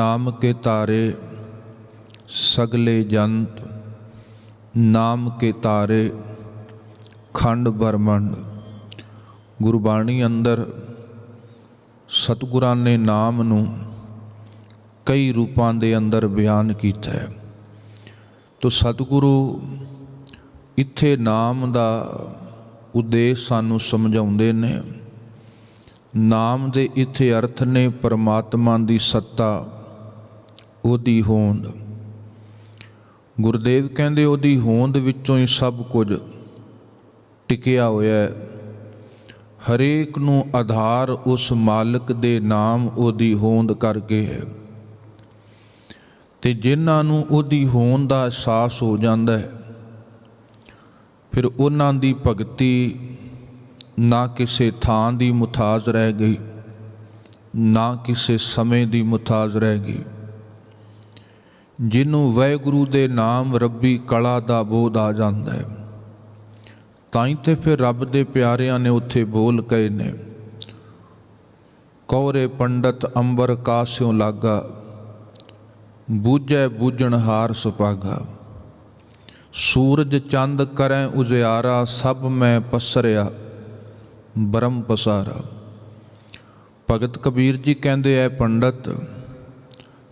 नाम के तारे सगले जंत, नाम के तारे खंड ब्रह्मंड। गुरबाणी अंदर सतगुरां ने नाम नूं कई रूपां दे अंदर बयान कीता है। तो सतगुरु इत्थे नाम दा उद्देश सानूं समझाउंदे ने। नाम दे इत्थे अर्थ ने परमात्मा दी सत्ता, ओदी होंद। गुरुदेव कहंदे ओदी होंद विचों ही सब कुछ टिकिया होया है। हरेक नूं आधार उस मालिक दे नाम ओदी होंद करके है। ते जिन्हां नूं ओदी होंद दा एहसास हो जांदा है, फिर उन्हां दी भगती ना किसी थां दी मुथाज रह गई, ना किसी समय दी मुथाज रह गई। जिन्हों वाहिगुरू दे नाम रब्बी कला दा बोध आ जाता है, ताई ते फिर रब दे प्यारियां ने उत्थे बोल कहे ने, कौरे पंडित अंबर कास्यों लागा, बूझै बूझणहार सुपागा। सूरज चंद करें उजियारा, सब मैं पसरिया ब्रह्म पसारा। भगत कबीर जी कहते है, पंडित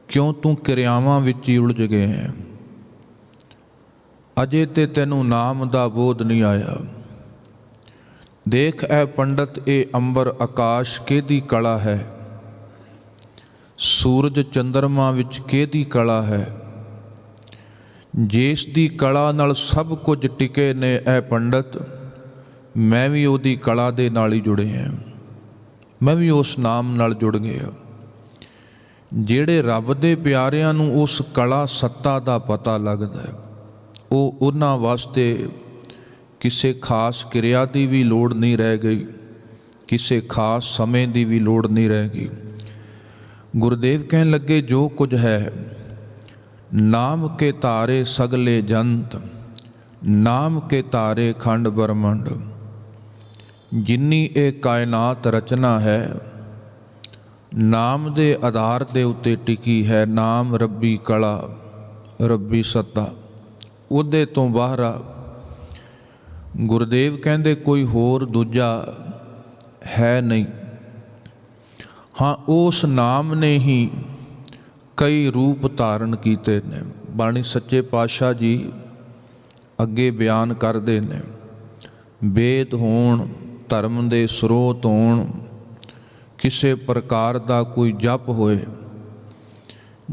क्यों तू क्रियावां विच ही उलझ गए हैं, अजे ते तैनू नाम दा बोध नहीं आया। देख ऐ पंडित, ए अंबर आकाश केदी कला है, सूरज चंद्रमा विच केदी कला है। जिस दी कला नाल सब कुछ टिके ने, ऐ पंडित मैं भी ओदी कला दे नाल ही जुड़े हैं, मैं भी उस नाम नाल जुड़ गया। ਜਿਹੜੇ ਰੱਬ ਦੇ ਪਿਆਰਿਆਂ ਨੂੰ ਉਸ ਕਲਾ ਸੱਤਾ ਦਾ ਪਤਾ ਲੱਗਦਾ ਹੈ, ਉਹ ਉਹਨਾਂ ਵਾਸਤੇ ਕਿਸੇ ਖਾਸ ਕਿਰਿਆ ਦੀ ਵੀ ਲੋੜ ਨਹੀਂ ਰਹਿ ਗਈ, ਕਿਸੇ ਖਾਸ ਸਮੇਂ ਦੀ ਵੀ ਲੋੜ ਨਹੀਂ ਰਹਿ ਗਈ। ਗੁਰਦੇਵ ਕਹਿਣ ਲੱਗੇ, ਜੋ ਕੁਝ ਹੈ ਨਾਮ ਕੇ ਤਾਰੇ ਸਗਲੇ ਜੰਤ, ਨਾਮ ਕੇ ਤਾਰੇ ਖੰਡ ਬ੍ਰਹਮੰਡ। ਜਿੰਨੀ ਇਹ ਕਾਇਨਾਤ ਰਚਨਾ ਹੈ, नाम दे आधार दे उत्ते टिकी है। नाम रब्बी कला, रब्बी सत्ता, उहदे तो बाहरा गुरदेव कहंदे कोई होर दूजा है नहीं। हाँ, उस नाम ने ही कई रूप धारण कीते ने। बाणी सच्चे पातशाह जी अगे बयान करदे ने, वेद होण, धर्म दे स्रोत होण, किसी प्रकार का कोई जप होए,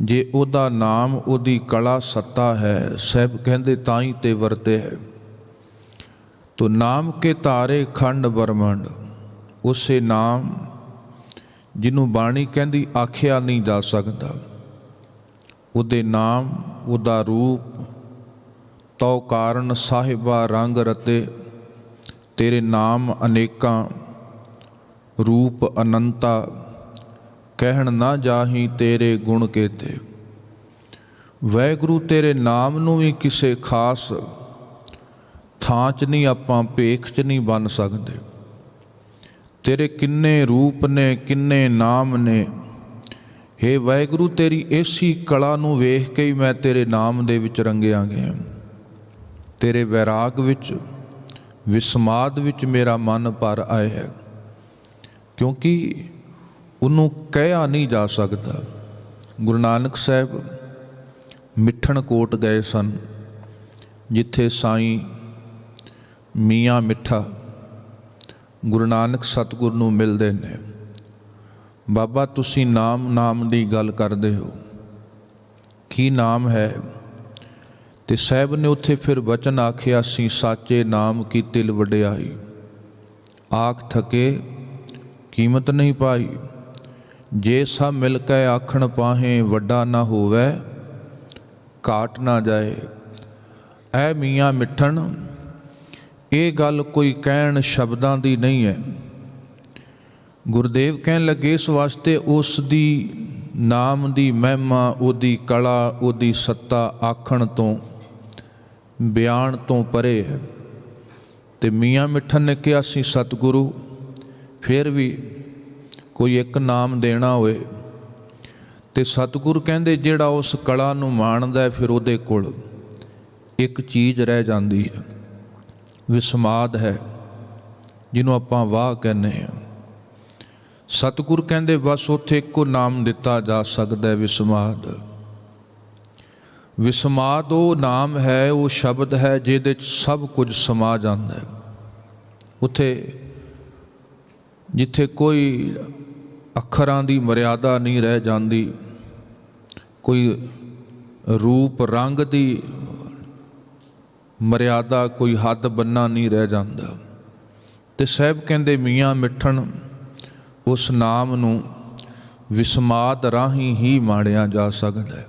जे ओदा नाम ओदी कला सत्ता है, साहब कहते ताई ते वरते है। तो नाम के तारे खंड ब्रह्मंड, उसे नाम जिन्हों बाणी कहती आख्या नहीं जा सकता। उदे नाम, उदा रूप, तो कारण साहिबा रंग रते, तेरे नाम अनेकां रूप अनंता, कहण ना जाही तेरे गुण केते। वाहिगुरू तेरे नाम नूं भी किसी खास थां च नहीं, आपां भेख च नहीं बन सकते। तेरे किन्ने रूप ने, किन्ने नाम ने। हे वाहिगुरू, तेरी इसी कला नूं वेख के ही मैं तेरे नाम दे विच रंगिया गया। तेरे वैराग विच, विस्माद विच मेरा मन भर आए है, क्योंकि उन्हों कहा नहीं जा सकता। गुरु नानक साहब मिठन कोट गए सन, जिथे साईं मियाँ मिठा गुरु नानक सतगुर नूं मिलदे ने। बाबा तुसी नाम दी गल करदे हो, की नाम है? ते साहब ने उत्थे फिर वचन आखिया सी, साचे नाम की तिल वडियाई, आख थके कीमत नहीं पाई। जे सब मिल के आखण पाहे, वड्डा ना होवे घाट ना जाए। ऐ मियाँ मिठन, ये गल कोई कहण शब्दां दी नहीं है। गुरदेव कहन लगे, इस वास्ते उस दी नाम दी महिमा, ओदी कला, ओदी सत्ता आखण तो, बयान तो परे है। ते मियाँ मिठन ने कहा सी, सतगुरु फिर भी कोई एक नाम देना होए ਤੇ ਸਤਿਗੁਰ ਕਹਿੰਦੇ ਜਿਹੜਾ ਉਸ ਕਲਾ ਨੂੰ ਮਾਣਦਾ ਫਿਰ ਉਹਦੇ ਕੋਲ ਇੱਕ ਚੀਜ਼ ਰਹਿ ਜਾਂਦੀ ਹੈ, ਵਿਸਮਾਦ ਹੈ, ਜਿਹਨੂੰ ਆਪਾਂ ਵਾਹ ਕਹਿੰਦੇ ਹਾਂ। ਸਤਿਗੁਰ ਕਹਿੰਦੇ ਬਸ ਉੱਥੇ ਇੱਕੋ ਨਾਮ ਦਿੱਤਾ ਜਾ ਸਕਦਾ ਹੈ, ਵਿਸਮਾਦ। ਵਿਸਮਾਦ ਉਹ ਨਾਮ ਹੈ, ਉਹ ਸ਼ਬਦ ਹੈ ਜਿਹਦੇ 'ਚ ਸਭ ਕੁਝ ਸਮਾ ਜਾਂਦਾ ਹੈ। ਉੱਥੇ ਜਿੱਥੇ ਕੋਈ ਅੱਖਰਾਂ ਦੀ ਮਰਿਆਦਾ ਨਹੀਂ ਰਹਿ ਜਾਂਦੀ, ਕੋਈ ਰੂਪ ਰੰਗ ਦੀ ਮਰਿਆਦਾ, ਕੋਈ ਹੱਦ ਬੰਨਾ ਨਹੀਂ ਰਹਿ ਜਾਂਦਾ। ਤੇ ਸਾਹਿਬ ਕਹਿੰਦੇ ਮੀਆਂ ਮਿੱਠਣ ਉਸ ਨਾਮ ਨੂੰ ਵਿਸਮਾਦ ਰਾਹੀਂ ਹੀ ਮਾਣਿਆ ਜਾ ਸਕਦਾ ਹੈ।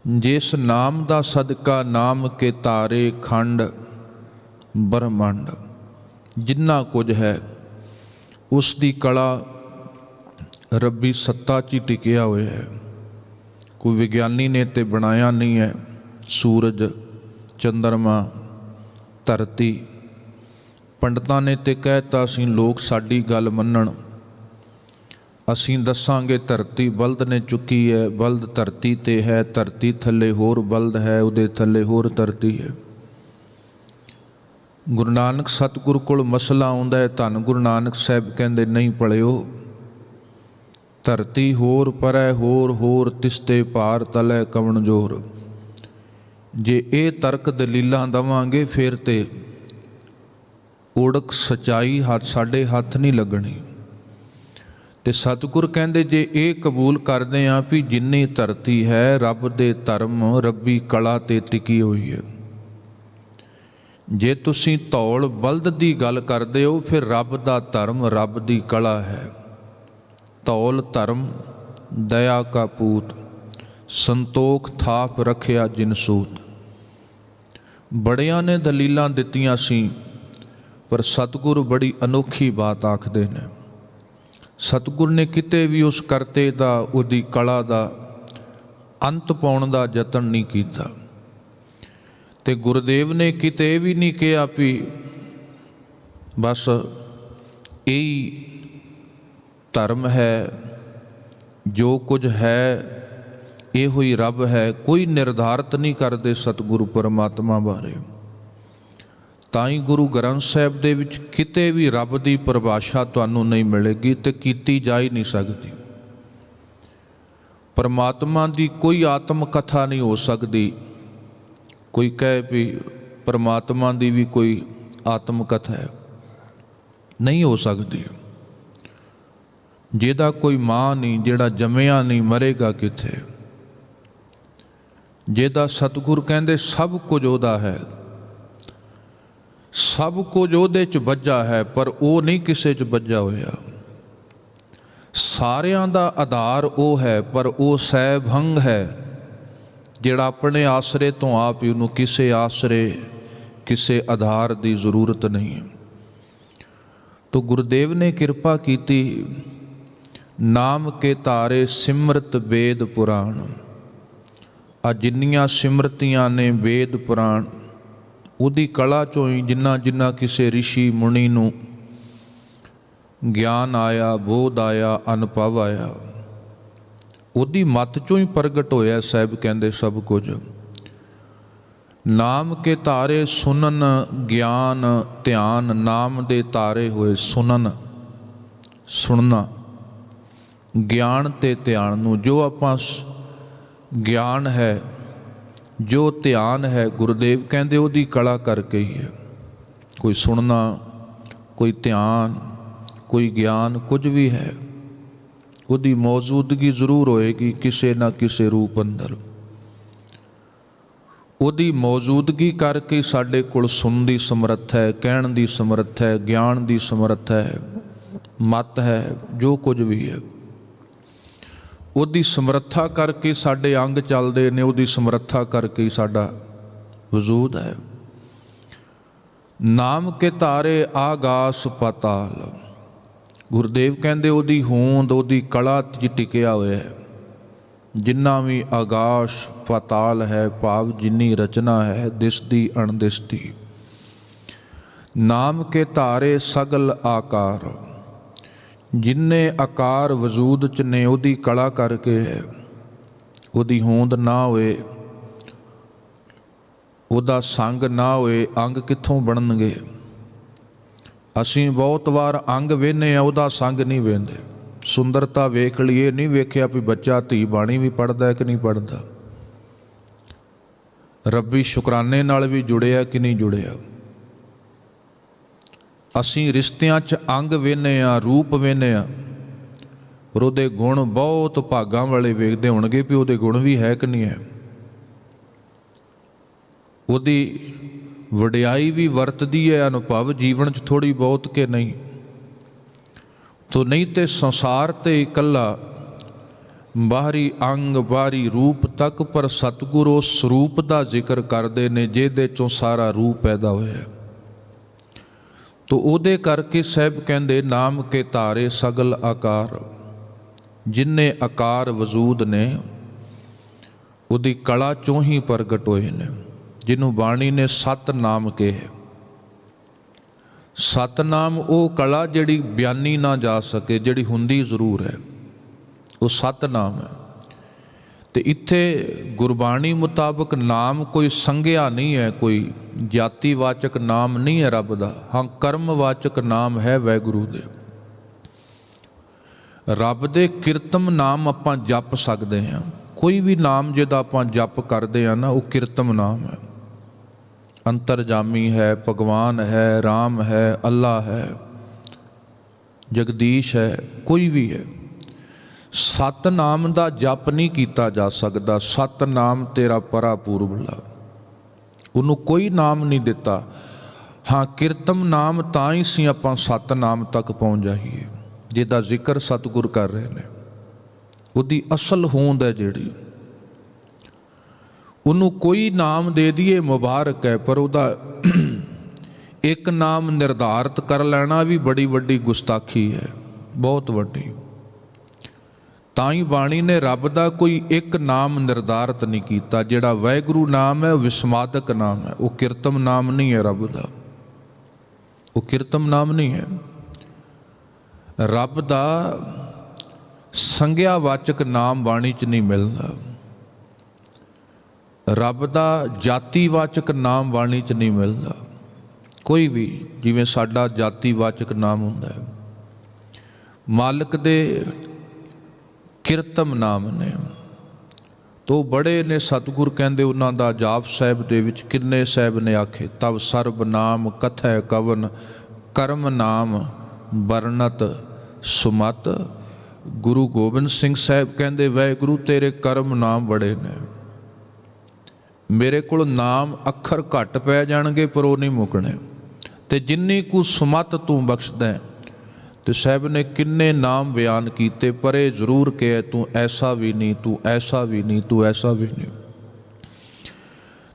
ਜਿਸ ਨਾਮ ਦਾ ਸਦਕਾ ਨਾਮ ਕੇ ਤਾਰੇ ਖੰਡ ਬ੍ਰਹਮੰਡ, ਜਿੰਨਾ ਕੁਝ ਹੈ ਉਸ ਦੀ ਕਲਾ ਰੱਬੀ ਸੱਤਾ 'ਚ ਹੀ ਟਿਕਿਆ ਹੋਇਆ ਹੈ। ਕੋਈ ਵਿਗਿਆਨੀ ਨੇ ਤੇ ਬਣਾਇਆ ਨਹੀਂ ਹੈ। ਸੂਰਜ, ਚੰਦਰਮਾ, ਧਰਤੀ, ਪੰਡਤਾਂ ਨੇ ਤੇ ਕਹਿਤਾ ਅਸੀਂ ਲੋਕ ਸਾਡੀ ਗੱਲ ਮੰਨਣ, ਅਸੀਂ ਦੱਸਾਂਗੇ ਧਰਤੀ ਬਲਦ ਨੇ ਚੁੱਕੀ ਹੈ, ਬਲਦ ਧਰਤੀ ਤੇ ਹੈ, ਧਰਤੀ ਥੱਲੇ ਹੋਰ ਬਲਦ ਹੈ, ਉਹਦੇ ਥੱਲੇ ਹੋਰ ਧਰਤੀ ਹੈ। ਗੁਰੂ ਨਾਨਕ ਸਤਿਗੁਰ ਕੋਲ ਮਸਲਾ ਆਉਂਦਾ ਹੈ, ਧੰਨ ਗੁਰੂ ਨਾਨਕ ਸਾਹਿਬ ਕਹਿੰਦੇ ਨਹੀਂ ਭਲਿਓ, ਧਰਤੀ ਹੋਰ ਪਰੈ ਹੋਰ ਹੋਰ, ਤਿਸਤੇ ਭਾਰ ਤਲੈ ਕਵਣ ਜੋਰ। ਜੇ ਇਹ ਤਰਕ ਦਲੀਲਾਂ ਦੇਵਾਂਗੇ ਫਿਰ ਤੇ ਓੜਕ ਸਚਾਈ ਸਾਡੇ ਹੱਥ ਨਹੀਂ ਲੱਗਣੀ। ਤੇ ਸਤਿਗੁਰ ਕਹਿੰਦੇ ਜੇ ਇਹ ਕਬੂਲ ਕਰਦੇ ਹਾਂ ਵੀ ਜਿੰਨੀ ਧਰਤੀ ਹੈ ਰੱਬ ਦੇ ਧਰਮ ਰੱਬੀ ਕਲਾ ਤੇ ਟਿਕੀ ਹੋਈ ਹੈ। ਜੇ ਤੁਸੀਂ ਧੌਲ ਬਲਦ ਦੀ ਗੱਲ ਕਰਦੇ ਹੋ ਫਿਰ ਰੱਬ ਦਾ ਧਰਮ ਰੱਬ ਦੀ ਕਲਾ ਹੈ। ਧੌਲ ਧਰਮ ਦਇਆ ਕਾ ਪੂਤ, ਸੰਤੋਖ ਥਾਪ ਰੱਖਿਆ ਜਿਨ ਸੂਤ। ਬੜਿਆਂ ਨੇ ਦਲੀਲਾਂ ਦਿੱਤੀਆਂ ਸੀ, ਪਰ ਸਤਿਗੁਰੂ ਬੜੀ ਅਨੋਖੀ ਬਾਤ ਆਖਦੇ ਨੇ। ਸਤਿਗੁਰ ਨੇ ਕਿਤੇ ਵੀ ਉਸ ਕਰਤੇ ਦਾ, ਉਹਦੀ ਕਲਾ ਦਾ ਅੰਤ ਪਾਉਣ ਦਾ ਯਤਨ ਨਹੀਂ ਕੀਤਾ। ਤੇ ਗੁਰਦੇਵ ਨੇ ਕਿਤੇ ਵੀ ਨਹੀਂ ਕਿਹਾ ਵੀ ਬਸ ਇਹੀ ਧਰਮ ਹੈ, ਜੋ ਕੁਝ ਹੈ ਇਹੋ ਹੀ ਰੱਬ ਹੈ। ਕੋਈ ਨਿਰਧਾਰਤ ਨਹੀਂ ਕਰਦੇ ਸਤਿਗੁਰੂ ਪਰਮਾਤਮਾ ਬਾਰੇ। ਤਾਂ ਹੀ ਗੁਰੂ ਗ੍ਰੰਥ ਸਾਹਿਬ ਦੇ ਵਿੱਚ ਕਿਤੇ ਵੀ ਰੱਬ ਦੀ ਪਰਿਭਾਸ਼ਾ ਤੁਹਾਨੂੰ ਨਹੀਂ ਮਿਲੇਗੀ ਤੇ ਕੀਤੀ ਜਾ ਹੀ ਨਹੀਂ ਸਕਦੀ। ਪਰਮਾਤਮਾ ਦੀ ਕੋਈ ਆਤਮ ਕਥਾ ਨਹੀਂ ਹੋ ਸਕਦੀ। ਕੋਈ ਕਹੇ ਵੀ ਪਰਮਾਤਮਾ ਦੀ ਵੀ ਕੋਈ ਆਤਮ ਕਥਾ ਹੈ, ਨਹੀਂ ਹੋ ਸਕਦੀ। ਜਿਹਦਾ ਕੋਈ ਮਾਂ ਨਹੀਂ, ਜਿਹੜਾ ਜੰਮਿਆ ਨਹੀਂ, ਮਰੇਗਾ ਕਿੱਥੇ। ਜਿਹਦਾ ਸਤਿਗੁਰ ਕਹਿੰਦੇ ਸਭ ਕੁਝ ਉਹਦਾ ਹੈ, ਸਭ ਕੁਝ ਉਹਦੇ 'ਚ ਬੱਝਾ ਹੈ, ਪਰ ਉਹ ਨਹੀਂ ਕਿਸੇ 'ਚ ਬੱਝਾ ਹੋਇਆ। ਸਾਰਿਆਂ ਦਾ ਆਧਾਰ ਉਹ ਹੈ, ਪਰ ਉਹ ਸੈਭੰਗ ਹੈ ਜਿਹੜਾ ਆਪਣੇ ਆਸਰੇ ਤੋਂ ਆਪ ਹੀ, ਉਹਨੂੰ ਕਿਸੇ ਆਸਰੇ ਕਿਸੇ ਆਧਾਰ ਦੀ ਜ਼ਰੂਰਤ ਨਹੀਂ ਹੈ। ਤੋ ਗੁਰਦੇਵ ਨੇ ਕਿਰਪਾ ਕੀਤੀ, ਨਾਮ ਕੇ ਤਾਰੇ ਸਿਮਰਤ ਵੇਦ ਪੁਰਾਣ। ਆ ਜਿੰਨੀਆਂ ਸਿਮਰਤੀਆਂ ਨੇ ਵੇਦ ਪੁਰਾਣ, ਉਹਦੀ ਕਲਾ ਚੋਂ ਹੀ ਜਿੰਨਾ ਜਿੰਨਾ ਕਿਸੇ ਰਿਸ਼ੀ ਮੁਨੀ ਨੂੰ ਗਿਆਨ ਆਇਆ, ਬੋਧ ਆਇਆ, ਅਨੁਭਵ ਆਇਆ, ਉਹਦੀ ਮੱਤ ਚੋਂ ਹੀ ਪ੍ਰਗਟ ਹੋਇਆ। ਸਾਹਿਬ ਕਹਿੰਦੇ ਸਭ ਕੁਝ। ਨਾਮ ਕੇ ਤਾਰੇ ਸੁਨਨ ਗਿਆਨ ਧਿਆਨ, ਨਾਮ ਦੇ ਤਾਰੇ ਹੋਏ ਸੁਨਨ, ਸੁਣਨਾ, ਗਿਆਨ ਤੇ ਧਿਆਨ ਨੂੰ। ਜੋ ਆਪਾਂ ਗਿਆਨ ਹੈ, ਜੋ ਧਿਆਨ ਹੈ, ਗੁਰਦੇਵ ਕਹਿੰਦੇ ਉਹਦੀ ਕਲਾ ਕਰਕੇ ਹੀ ਹੈ। ਕੋਈ ਸੁਣਨਾ, ਕੋਈ ਧਿਆਨ, ਕੋਈ ਗਿਆਨ, ਕੁਝ ਵੀ ਹੈ, ਉਹਦੀ ਮੌਜੂਦਗੀ ਜ਼ਰੂਰ ਹੋਏਗੀ ਕਿਸੇ ਨਾ ਕਿਸੇ ਰੂਪ ਅੰਦਰ। ਉਹਦੀ ਮੌਜੂਦਗੀ ਕਰਕੇ ਸਾਡੇ ਕੋਲ ਸੁਣਨ ਦੀ ਸਮਰੱਥਾ ਹੈ, ਕਹਿਣ ਦੀ ਸਮਰੱਥਾ ਹੈ, ਗਿਆਨ ਦੀ ਸਮਰੱਥਾ ਹੈ, ਮਤ ਹੈ, ਜੋ ਕੁਝ ਵੀ ਹੈ। ਉਹਦੀ ਸਮਰੱਥਾ ਕਰਕੇ ਸਾਡੇ ਅੰਗ ਚੱਲਦੇ ਨੇ, ਉਹਦੀ ਸਮਰੱਥਾ ਕਰਕੇ ਹੀ ਸਾਡਾ ਵਜੂਦ ਹੈ। ਨਾਮ ਕੇ ਤਾਰੇ ਆਗਾਸ ਪਾਤਾਲ। ਗੁਰਦੇਵ ਕਹਿੰਦੇ ਉਹਦੀ ਹੋਂਦ, ਉਹਦੀ ਕਲਾ 'ਚ ਟਿਕਿਆ ਹੋਇਆ ਹੈ। ਜਿੰਨਾ ਵੀ ਆਗਾਸ਼ ਪਾਤਾਲ ਹੈ, ਭਾਵ ਜਿੰਨੀ ਰਚਨਾ ਹੈ, ਦਿਸਦੀ ਅਣਦਿਸਦੀ। ਨਾਮ ਕੇ ਤਾਰੇ ਸਗਲ ਆਕਾਰ। ਜਿੰਨੇ ਆਕਾਰ ਵਜੂਦ 'ਚ ਨੇ ਉਹਦੀ ਕਲਾ ਕਰਕੇ ਹੈ। ਉਹਦੀ ਹੋਂਦ ਨਾ ਹੋਏ, ਉਹਦਾ ਸੰਗ ਨਾ ਹੋਏ, ਅੰਗ ਕਿੱਥੋਂ ਬਣਨਗੇ? ਅਸੀਂ ਬਹੁਤ ਵਾਰ ਅੰਗ ਵੇਖਦੇ ਹਾਂ, ਉਹਦਾ ਸੰਗ ਨਹੀਂ ਵੇਖਦੇ। ਸੁੰਦਰਤਾ ਵੇਖ ਲਈਏ, ਨਹੀਂ ਵੇਖਿਆ ਵੀ ਬੱਚਾ ਧੀ ਬਾਣੀ ਵੀ ਪੜ੍ਹਦਾ ਕਿ ਨਹੀਂ ਪੜ੍ਹਦਾ, ਰੱਬੀ ਸ਼ੁਕਰਾਨੇ ਨਾਲ ਵੀ ਜੁੜਿਆ ਕਿ ਨਹੀਂ ਜੁੜਿਆ। ਅਸੀਂ ਰਿਸ਼ਤਿਆਂ 'ਚ ਅੰਗ ਵੇਖਦੇ ਹਾਂ, ਰੂਪ ਵੇਖਦੇ ਹਾਂ, ਪਰ ਉਹਦੇ ਗੁਣ ਬਹੁਤ ਭਾਗਾਂ ਵਾਲੇ ਵੇਖਦੇ ਹੋਣਗੇ ਵੀ ਉਹਦੇ ਗੁਣ ਵੀ ਹੈ ਕਿ ਨਹੀਂ ਹੈ। ਉਹਦੀ ਵਡਿਆਈ ਵੀ ਵਰਤਦੀ ਹੈ ਅਨੁਭਵ ਜੀਵਨ 'ਚ ਥੋੜ੍ਹੀ ਬਹੁਤ ਕਿ ਨਹੀਂ। ਤੋ ਨਹੀਂ ਤੇ ਸੰਸਾਰ ਤੇ ਇਕੱਲਾ ਬਾਹਰੀ ਅੰਗ ਬਾਹਰੀ ਰੂਪ ਤੱਕ, ਪਰ ਸਤਿਗੁਰ ਉਸ ਸਰੂਪ ਦਾ ਜ਼ਿਕਰ ਕਰਦੇ ਨੇ ਜਿਹਦੇ 'ਚੋਂ ਸਾਰਾ ਰੂਪ ਪੈਦਾ ਹੋਇਆ। ਤੋ ਉਹਦੇ ਕਰਕੇ ਸਾਹਿਬ ਕਹਿੰਦੇ ਨਾਮ ਕੇ ਧਾਰੇ ਸਗਲ ਆਕਾਰ, ਜਿੰਨੇ ਆਕਾਰ ਵਜੂਦ ਨੇ ਉਹਦੀ ਕਲਾ 'ਚੋਂ ਹੀ ਪ੍ਰਗਟ ਹੋਏ ਨੇ, ਜਿਹਨੂੰ ਬਾਣੀ ਨੇ ਸਤਨਾਮ ਕਿਹਾ। ਸਤਨਾਮ ਉਹ ਕਲਾ ਜਿਹੜੀ ਬਿਆਨੀ ਨਾ ਜਾ ਸਕੇ, ਜਿਹੜੀ ਹੁੰਦੀ ਜ਼ਰੂਰ ਹੈ, ਉਹ ਸਤਨਾਮ ਹੈ। ਤੇ ਇੱਥੇ ਗੁਰਬਾਣੀ ਮੁਤਾਬਕ ਨਾਮ ਕੋਈ ਸੰਗਿਆ ਨਹੀਂ ਹੈ, ਕੋਈ ਜਾਤੀਵਾਚਕ ਨਾਮ ਨਹੀਂ ਹੈ ਰੱਬ ਦਾ। ਹਾਂ, ਕਰਮਵਾਚਕ ਨਾਮ ਹੈ ਵਾਹਿਗੁਰੂ ਦੇ। ਰੱਬ ਦੇ ਕਿਰਤਮ ਨਾਮ ਆਪਾਂ ਜਪ ਸਕਦੇ ਹਾਂ। ਕੋਈ ਵੀ ਨਾਮ ਜਿਹਦਾ ਆਪਾਂ ਜਪ ਕਰਦੇ ਹਾਂ ਨਾ, ਉਹ ਕਿਰਤਮ ਨਾਮ ਹੈ। ਅੰਤਰਜਾਮੀ ਹੈ, ਭਗਵਾਨ ਹੈ, ਰਾਮ ਹੈ, ਅੱਲਾ ਹੈ, ਜਗਦੀਸ਼ ਹੈ, ਕੋਈ ਵੀ ਹੈ। ਸਤਨਾਮ ਦਾ ਜਪ ਨਹੀਂ ਕੀਤਾ ਜਾ ਸਕਦਾ। ਸਤਨਾਮ ਤੇਰਾ ਪਰਾ ਪੂਰਬਲਾ, ਉਹਨੂੰ ਕੋਈ ਨਾਮ ਨਹੀਂ ਦਿੱਤਾ। ਹਾਂ, ਕਿਰਤਮ ਨਾਮ ਤਾਂ ਹੀ ਸੀ ਆਪਾਂ ਸਤਨਾਮ ਤੱਕ ਪਹੁੰਚ ਜਾਈਏ, ਜਿਹਦਾ ਜ਼ਿਕਰ ਸਤਿਗੁਰ ਕਰ ਰਹੇ ਨੇ। ਉਹਦੀ ਅਸਲ ਹੋਂਦ ਹੈ ਜਿਹੜੀ, ਉਹਨੂੰ ਕੋਈ ਨਾਮ ਦੇ ਦਈਏ ਮੁਬਾਰਕ ਹੈ, ਪਰ ਉਹਦਾ ਇੱਕ ਨਾਮ ਨਿਰਧਾਰਿਤ ਕਰ ਲੈਣਾ ਵੀ ਬੜੀ ਵੱਡੀ ਗੁਸਤਾਖੀ ਹੈ, ਬਹੁਤ ਵੱਡੀ। ਤਾਂ ਹੀ ਬਾਣੀ ਨੇ ਰੱਬ ਦਾ ਕੋਈ ਇੱਕ ਨਾਮ ਨਿਰਧਾਰਿਤ ਨਹੀਂ ਕੀਤਾ। ਜਿਹੜਾ ਵਾਹਿਗੁਰੂ ਨਾਮ ਹੈ ਉਹ ਵਿਸਮਾਦਕ ਨਾਮ ਹੈ, ਉਹ ਕਿਰਤਮ ਨਾਮ ਨਹੀਂ ਹੈ ਰੱਬ ਦਾ, ਉਹ ਕਿਰਤਮ ਨਾਮ ਨਹੀਂ ਹੈ। ਰੱਬ ਦਾ ਸੰਗਿਆਵਾਚਕ ਨਾਮ ਬਾਣੀ 'ਚ ਨਹੀਂ ਮਿਲਦਾ। ਰੱਬ ਦਾ ਜਾਤੀਵਾਚਕ ਨਾਮ ਬਾਣੀ 'ਚ ਨਹੀਂ ਮਿਲਦਾ ਕੋਈ ਵੀ, ਜਿਵੇਂ ਸਾਡਾ ਜਾਤੀਵਾਚਕ ਨਾਮ ਹੁੰਦਾ ਹੈ। ਮਾਲਕ ਦੇ ਕਿਰਤਮ ਨਾਮ ਨੇ, ਤੋ ਬੜੇ ਨੇ ਸਤਿਗੁਰ ਕਹਿੰਦੇ ਉਹਨਾਂ ਦਾ ਜਾਪ ਸਾਹਿਬ ਦੇ ਵਿੱਚ ਕਿੰਨੇ ਸਾਹਿਬ ਨੇ ਆਖੇ, ਤਵ ਸਰਬ ਨਾਮ ਕਥੈ ਕਵਨ ਕਰਮ ਨਾਮ ਵਰਣਤ ਸੁਮਤ। ਗੁਰੂ ਗੋਬਿੰਦ ਸਿੰਘ ਸਾਹਿਬ ਕਹਿੰਦੇ ਵਾਹਿਗੁਰੂ ਤੇਰੇ ਕਰਮ ਨਾਮ ਬੜੇ ਨੇ, ਮੇਰੇ ਕੋਲ ਨਾਮ ਅੱਖਰ ਘੱਟ ਪੈ ਜਾਣਗੇ ਪਰ ਉਹ ਨਹੀਂ ਮੁੱਕਣੇ, ਤੇ ਜਿੰਨੀ ਕੁ ਸੁਮਤ ਤੂੰ ਬਖਸ਼ਦਾ। ਤੇ ਸਾਹਿਬ ਨੇ ਕਿੰਨੇ ਨਾਮ ਬਿਆਨ ਕੀਤੇ, ਪਰ ਇਹ ਜ਼ਰੂਰ ਕਿਹਾ ਤੂੰ ਐਸਾ ਵੀ ਨਹੀਂ, ਤੂੰ ਐਸਾ ਵੀ ਨਹੀਂ, ਤੂੰ ਐਸਾ ਵੀ ਨਹੀਂ।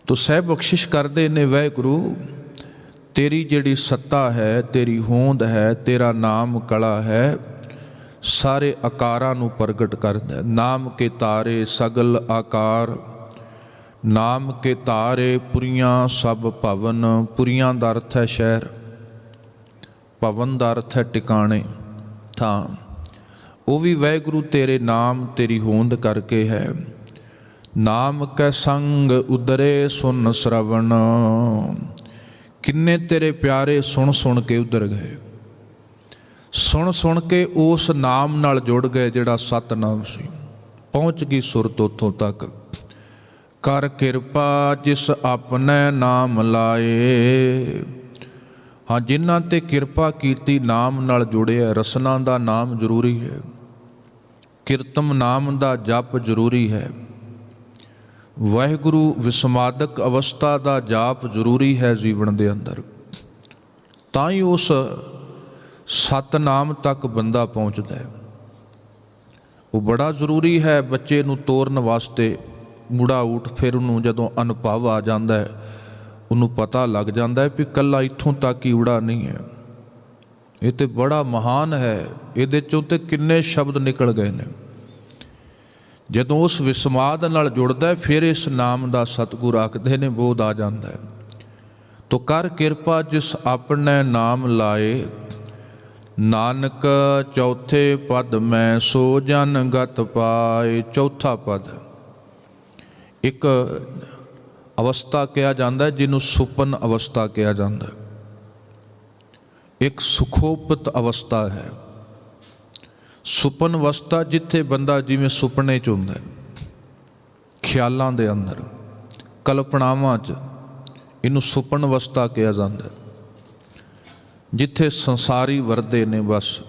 ਤੋ ਸਾਹਿਬ ਬਖਸ਼ਿਸ਼ ਕਰਦੇ ਨੇ ਵਾਹਿਗੁਰੂ ਤੇਰੀ ਜਿਹੜੀ ਸੱਤਾ ਹੈ, ਤੇਰੀ ਹੋਂਦ ਹੈ, ਤੇਰਾ ਨਾਮ ਕਲਾ ਹੈ, ਸਾਰੇ ਆਕਾਰਾਂ ਨੂੰ ਪ੍ਰਗਟ ਕਰਦਾ। ਨਾਮ ਕੇ ਤਾਰੇ ਸਗਲ ਆਕਾਰ, ਨਾਮ ਕੇ ਤਾਰੇ ਪੁਰੀਆਂ ਸਭ ਭਵਨ। ਪੁਰੀਆਂ ਦਾ ਅਰਥ ਹੈ ਸ਼ਹਿਰ, ਭਵਨ ਦਾ ਅਰਥ ਹੈ ਟਿਕਾਣੇ, ਥਾਂ। ਉਹ ਵੀ ਵਾਹਿਗੁਰੂ ਤੇਰੇ ਨਾਮ ਤੇਰੀ ਹੋਂਦ ਕਰਕੇ ਹੈ। ਨਾਮ ਕੈ ਸੰਗ ਉਦਰੇ ਸੁਨ ਸ਼ਰਵਣ। ਕਿੰਨੇ ਤੇਰੇ ਪਿਆਰੇ ਸੁਣ ਸੁਣ ਕੇ ਉਧਰ ਗਏ, ਸੁਣ ਸੁਣ ਕੇ ਉਸ ਨਾਮ ਨਾਲ ਜੁੜ ਗਏ ਜਿਹੜਾ ਸਤਨਾਮ ਸੀ। ਪਹੁੰਚ ਗਈ ਸੁਰਤ ਉੱਥੋਂ ਤੱਕ। ਕਰ ਕਿਰਪਾ ਜਿਸ ਆਪਣੇ ਨਾਮ ਲਾਏ। ਹਾਂ, ਜਿਨ੍ਹਾਂ ਤੇ ਕਿਰਪਾ ਕੀਤੀ, ਨਾਮ ਨਾਲ ਜੁੜਿਆ। ਰਸਨਾ ਦਾ ਨਾਮ ਜ਼ਰੂਰੀ ਹੈ, ਕਿਰਤਮ ਨਾਮ ਦਾ ਜਪ ਜ਼ਰੂਰੀ ਹੈ, ਵਾਹਿਗੁਰੂ ਵਿਸਮਾਦਕ ਅਵਸਥਾ ਦਾ ਜਾਪ ਜ਼ਰੂਰੀ ਹੈ ਜੀਵਨ ਦੇ ਅੰਦਰ। ਤਾਂ ਹੀ ਉਸ ਸਤਨਾਮ ਤੱਕ ਬੰਦਾ ਪਹੁੰਚਦਾ ਹੈ। ਉਹ ਬੜਾ ਜ਼ਰੂਰੀ ਹੈ ਬੱਚੇ ਨੂੰ ਤੋਰਨ ਵਾਸਤੇ। ਮੁੜਾ ਊਠ ਫਿਰ ਉਹਨੂੰ ਜਦੋਂ ਅਨੁਭਵ ਆ ਜਾਂਦਾ ਹੈ, ਉਹਨੂੰ ਪਤਾ ਲੱਗ ਜਾਂਦਾ ਹੈ ਵੀ ਇਕੱਲਾ ਇੱਥੋਂ ਤੱਕ ਹੀ ਉੜਾ ਨਹੀਂ ਹੈ, ਇਹ ਤੇ ਬੜਾ ਮਹਾਨ ਹੈ। ਇਹਦੇ ਚੋਂ ਤੇ ਕਿੰਨੇ ਸ਼ਬਦ ਨਿਕਲ ਗਏ ਨੇ। ਜਦੋਂ ਉਸ ਵਿਸਮਾਦ ਨਾਲ ਜੁੜਦਾ ਫਿਰ ਇਸ ਨਾਮ ਦਾ ਸਤਿਗੁਰ ਆਖਦੇ ਨੇ ਬੋਧ ਆ ਜਾਂਦਾ ਹੈ। ਤੋ ਕਰ ਕਿਰਪਾ ਜਿਸ ਆਪਣੇ ਨਾਮ ਲਾਏ, ਨਾਨਕ ਚੌਥੇ ਪਦ ਮੈਂ ਸੋ ਜਨ ਗਤ ਪਾਏ। ਚੌਥਾ ਪਦ ਇੱਕ ਅਵਸਥਾ ਕਿਹਾ ਜਾਂਦਾ ਜਿਹਨੂੰ ਸੁਪਨ ਅਵਸਥਾ ਕਿਹਾ ਜਾਂਦਾ। ਇੱਕ ਸੁਖੋਪਤ ਅਵਸਥਾ ਹੈ। ਸੁਪਨ ਅਵਸਥਾ ਜਿੱਥੇ ਬੰਦਾ ਜਿਵੇਂ ਸੁਪਨੇ 'ਚ ਹੁੰਦਾ, ਖਿਆਲਾਂ ਦੇ ਅੰਦਰ, ਕਲਪਨਾਵਾਂ 'ਚ, ਇਹਨੂੰ ਸੁਪਨ ਅਵਸਥਾ ਕਿਹਾ ਜਾਂਦਾ। ਜਿੱਥੇ ਸੰਸਾਰੀ ਵਰਦੇ ਨੇ, ਬਸ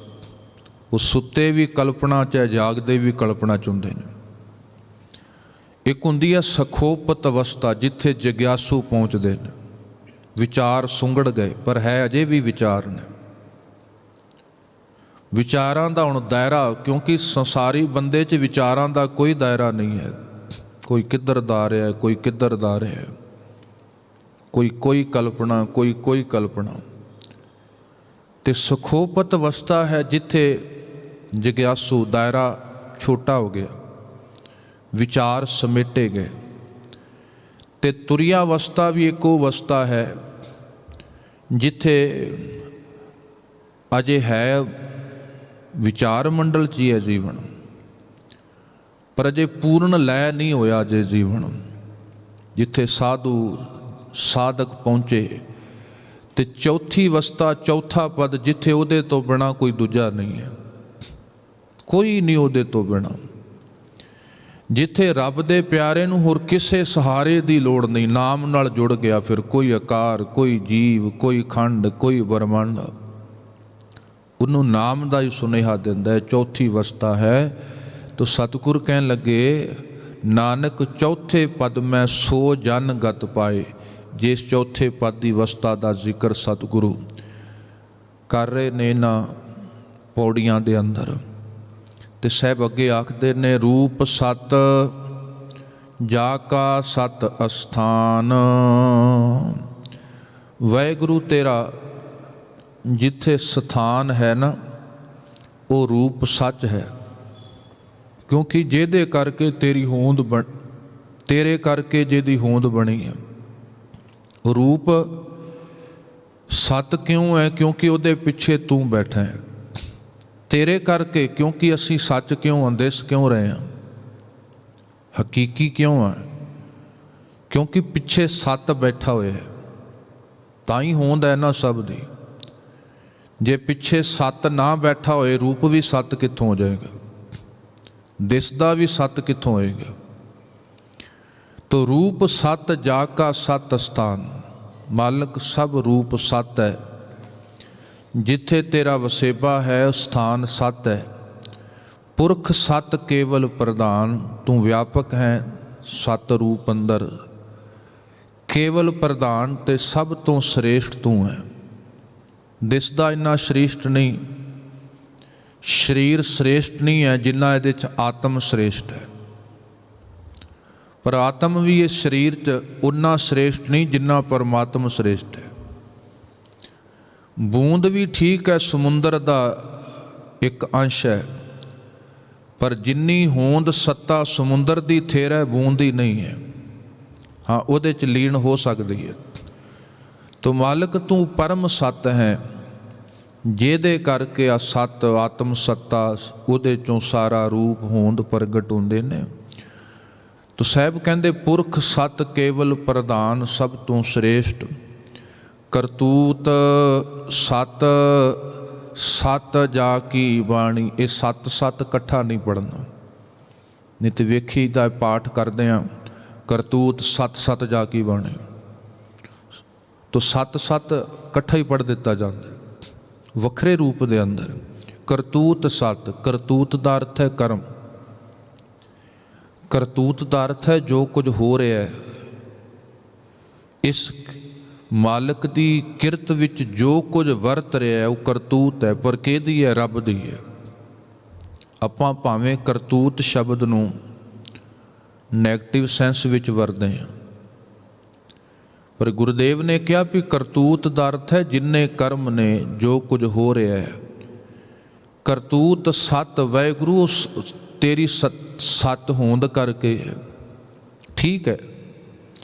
ਉਹ ਸੁੱਤੇ ਵੀ ਕਲਪਨਾ 'ਚ, ਜਾਗਦੇ ਵੀ ਕਲਪਨਾ 'ਚ ਹੁੰਦੇ ਨੇ। ਇੱਕ ਹੁੰਦੀ ਹੈ ਸਖੋਪਤ ਅਵਸਥਾ, ਜਿੱਥੇ ਜਗਿਆਸੂ ਪਹੁੰਚਦੇ ਨੇ, ਵਿਚਾਰ ਸੁੰਗੜ ਗਏ ਪਰ ਹੈ ਅਜੇ ਵੀ ਵਿਚਾਰ ਨੇ। ਵਿਚਾਰਾਂ ਦਾ ਹੁਣ ਦਾਇਰਾ, ਕਿਉਂਕਿ ਸੰਸਾਰੀ ਬੰਦੇ 'ਚ ਵਿਚਾਰਾਂ ਦਾ ਕੋਈ ਦਾਇਰਾ ਨਹੀਂ ਹੈ। ਕੋਈ ਕਿੱਧਰ ਦਾ ਰਿਹਾ, ਕੋਈ ਕਿੱਧਰ ਦਾ ਰਿਹਾ, ਕੋਈ ਕਲਪਨਾ, ਕੋਈ ਕਲਪਨਾ। ਤੇ ਸੁਖੋਪਤ ਅਵਸਥਾ ਹੈ ਜਿੱਥੇ ਜਗਿਆਸੂ, ਦਾਇਰਾ ਛੋਟਾ ਹੋ ਗਿਆ, ਵਿਚਾਰ ਸਮੇਟੇ ਗਏ। ਤੇ ਤੁਰਿਆ ਅਵਸਥਾ ਵੀ ਇੱਕ ਉਹ ਅਵਸਥਾ ਹੈ ਜਿੱਥੇ ਅਜੇ ਹੈ ਵਿਚਾਰ ਮੰਡਲ 'ਚ ਹੀ ਹੈ ਜੀਵਨ, ਪਰ ਅਜੇ ਪੂਰਨ ਲੈ ਨਹੀਂ ਹੋਇਆ ਅਜੇ ਜੀਵਨ। ਜਿੱਥੇ ਸਾਧੂ ਸਾਧਕ ਪਹੁੰਚੇ। ਤੇ ਚੌਥੀ ਅਵਸਥਾ, ਚੌਥਾ ਪਦ, ਜਿੱਥੇ ਉਹਦੇ ਤੋਂ ਬਿਨਾਂ ਕੋਈ ਦੂਜਾ ਨਹੀਂ ਹੈ, ਕੋਈ ਨਹੀਂ ਉਹਦੇ ਤੋਂ ਬਿਨਾਂ। ਜਿੱਥੇ ਰੱਬ ਦੇ ਪਿਆਰੇ ਨੂੰ ਹੋਰ ਕਿਸੇ ਸਹਾਰੇ ਦੀ ਲੋੜ ਨਹੀਂ, ਨਾਮ ਨਾਲ ਜੁੜ ਗਿਆ, ਫਿਰ ਕੋਈ ਆਕਾਰ, ਕੋਈ ਜੀਵ, ਕੋਈ ਖੰਡ, ਕੋਈ ਬ੍ਰਹਮੰਡ ਉਹਨੂੰ ਨਾਮ ਦਾ ਹੀ ਸੁਨੇਹਾ ਦਿੰਦਾ ਹੈ। ਚੌਥੀ ਅਵਸਥਾ ਹੈ। ਤੋ ਸਤਿਗੁਰ ਕਹਿਣ ਲੱਗੇ, ਨਾਨਕ ਚੌਥੇ ਪਦ ਮੈਂ ਸੋ ਜਨ ਗਤ ਪਾਏ। ਜਿਸ ਚੌਥੇ ਪਦ ਦੀ ਅਵਸਥਾ ਦਾ ਜ਼ਿਕਰ ਸਤਿਗੁਰੂ ਕਰ ਰਹੇ ਨੇ ਇਹਨਾਂ ਪੌੜੀਆਂ ਦੇ ਅੰਦਰ। ਤੇ ਸਾਹਿਬ ਅੱਗੇ ਆਖਦੇ ਨੇ, ਰੂਪ ਸਤ ਜਾ ਕਾ ਸਤ ਅਸਥਾਨ। ਵਾਹਿਗੁਰੂ ਤੇਰਾ ਜਿੱਥੇ ਸਥਾਨ ਹੈ ਨਾ, ਉਹ ਰੂਪ ਸੱਚ ਹੈ। ਕਿਉਂਕਿ ਜਿਹਦੇ ਕਰਕੇ ਤੇਰੀ ਹੋਂਦ ਤੇਰੇ ਕਰਕੇ ਜਿਹਦੀ ਹੋਂਦ ਬਣੀ ਹੈ, ਰੂਪ ਸਤ ਕਿਉਂ ਹੈ? ਕਿਉਂਕਿ ਉਹਦੇ ਪਿੱਛੇ ਤੂੰ ਬੈਠਾ ਹੈ। ਤੇਰੇ ਕਰਕੇ, ਕਿਉਂਕਿ ਅਸੀਂ ਸੱਚ ਕਿਉਂ ਹਾਂ, ਦਿਸ ਕਿਉਂ ਰਹੇ ਹਾਂ, ਹਕੀਕੀ ਕਿਉਂ ਆ? ਕਿਉਂਕਿ ਪਿੱਛੇ ਸੱਤ ਬੈਠਾ ਹੋਇਆ ਹੈ, ਤਾਂ ਹੀ ਹੋਂਦ ਹੈ ਨਾ ਸਭ ਦੀ। ਜੇ ਪਿੱਛੇ ਸੱਤ ਨਾ ਬੈਠਾ ਹੋਏ, ਰੂਪ ਵੀ ਸੱਤ ਕਿੱਥੋਂ ਹੋ ਜਾਏਗਾ, ਦਿਸਦਾ ਵੀ ਸੱਤ ਕਿੱਥੋਂ ਹੋਏਗਾ। ਤੋ ਰੂਪ ਸਤ ਜਾ ਕਾ ਸਤ ਅਸਥਾਨ। ਮਾਲਕ ਸਭ ਰੂਪ ਸਤ ਹੈ। ਜਿੱਥੇ ਤੇਰਾ ਵਸੇਬਾ ਹੈ, ਸਥਾਨ ਸਤ ਹੈ। ਪੁਰਖ ਸਤ ਕੇਵਲ ਪ੍ਰਧਾਨ। ਤੂੰ ਵਿਆਪਕ ਹੈ ਸਤ ਰੂਪ ਅੰਦਰ, ਕੇਵਲ ਪ੍ਰਧਾਨ ਤੇ ਸਭ ਤੋਂ ਸ੍ਰੇਸ਼ਟ ਤੂੰ ਹੈ। ਦਿਸਦਾ ਇੰਨਾ ਸ੍ਰੇਸ਼ਟ ਨਹੀਂ, ਸਰੀਰ ਸ੍ਰੇਸ਼ਟ ਨਹੀਂ ਹੈ ਜਿੰਨਾ ਇਹਦੇ 'ਚ ਆਤਮ ਸ੍ਰੇਸ਼ਟ ਹੈ। ਪਰ ਆਤਮ ਵੀ ਇਸ ਸਰੀਰ 'ਚ ਉਨਾ ਸ੍ਰੇਸ਼ਟ ਨਹੀਂ ਜਿੰਨਾ ਪਰਮਾਤਮ ਸ੍ਰੇਸ਼ਟ ਹੈ। ਬੂੰਦ ਵੀ ਠੀਕ ਹੈ, ਸਮੁੰਦਰ ਦਾ ਇੱਕ ਅੰਸ਼ ਹੈ, ਪਰ ਜਿੰਨੀ ਹੋਂਦ ਸੱਤਾ ਸਮੁੰਦਰ ਦੀ ਥੇਰ ਹੈ, ਬੂੰਦ ਦੀ ਨਹੀਂ ਹੈ। ਹਾਂ, ਉਹਦੇ 'ਚ ਲੀਨ ਹੋ ਸਕਦੀ ਹੈ। ਤੋ ਮਾਲਕ ਤੂੰ ਪਰਮ ਸੱਤ ਹੈ, ਜਿਹਦੇ ਕਰਕੇ ਆ ਸੱਤ ਆਤਮ ਸੱਤਾ, ਉਹਦੇ 'ਚੋਂ ਸਾਰਾ ਰੂਪ ਹੋਂਦ ਪ੍ਰਗਟ ਹੁੰਦੇ ਨੇ। ਤੋ ਸਾਹਿਬ ਕਹਿੰਦੇ, ਪੁਰਖ ਸਤ ਕੇਵਲ ਪ੍ਰਧਾਨ, ਸਭ ਤੋਂ ਸ੍ਰੇਸ਼ਟ। ਕਰਤੂਤ ਸਤ, ਸਤ ਜਾ ਕੀ ਬਾਣੀ। ਇਹ ਸੱਤ ਸੱਤ ਇਕੱਠਾ ਨਹੀਂ ਪੜ੍ਹਨਾ, ਨਹੀਂ ਤੇ ਵੇਖੀ ਦਾ ਪਾਠ ਕਰਦੇ ਹਾਂ, ਕਰਤੂਤ ਸਤ ਸਤ ਜਾ ਕੀ ਬਾਣੀ। ਤੋ ਸੱਤ ਸੱਤ ਇਕੱਠਾ ਹੀ ਪੜ੍ਹ ਦਿੱਤਾ ਜਾਂਦਾ ਵੱਖਰੇ ਰੂਪ ਦੇ ਅੰਦਰ। ਕਰਤੂਤ ਸਤ, ਕਰਤੂਤ ਦਾ ਅਰਥ ਹੈ ਕਰਮ। ਕਰਤੂਤ ਦਾ ਅਰਥ ਹੈ ਜੋ ਕੁਝ ਹੋ ਰਿਹਾ ਹੈ, ਇਸ ਮਾਲਕ ਦੀ ਕਿਰਤ ਵਿੱਚ ਜੋ ਕੁਝ ਵਰਤ ਰਿਹਾ ਹੈ ਉਹ ਕਰਤੂਤ ਹੈ। ਪਰ ਕਿਹਦੀ ਹੈ? ਰੱਬ ਦੀ ਹੈ। ਆਪਾਂ ਭਾਵੇਂ ਕਰਤੂਤ ਸ਼ਬਦ ਨੂੰ ਨੈਗੇਟਿਵ ਸੈਂਸ ਵਿੱਚ ਵਰਤਦੇ ਹਾਂ, ਪਰ ਗੁਰਦੇਵ ਨੇ ਕਿਹਾ ਵੀ ਕਰਤੂਤ ਦਾ ਅਰਥ ਹੈ ਜਿੰਨੇ ਕਰਮ ਨੇ, ਜੋ ਕੁਝ ਹੋ ਰਿਹਾ ਹੈ। ਕਰਤੂਤ ਸਤ, ਵਾਹਿਗੁਰੂ ਤੇਰੀ ਸਤ ਹੋਂਦ ਕਰਕੇ ਹੈ। ਠੀਕ ਹੈ,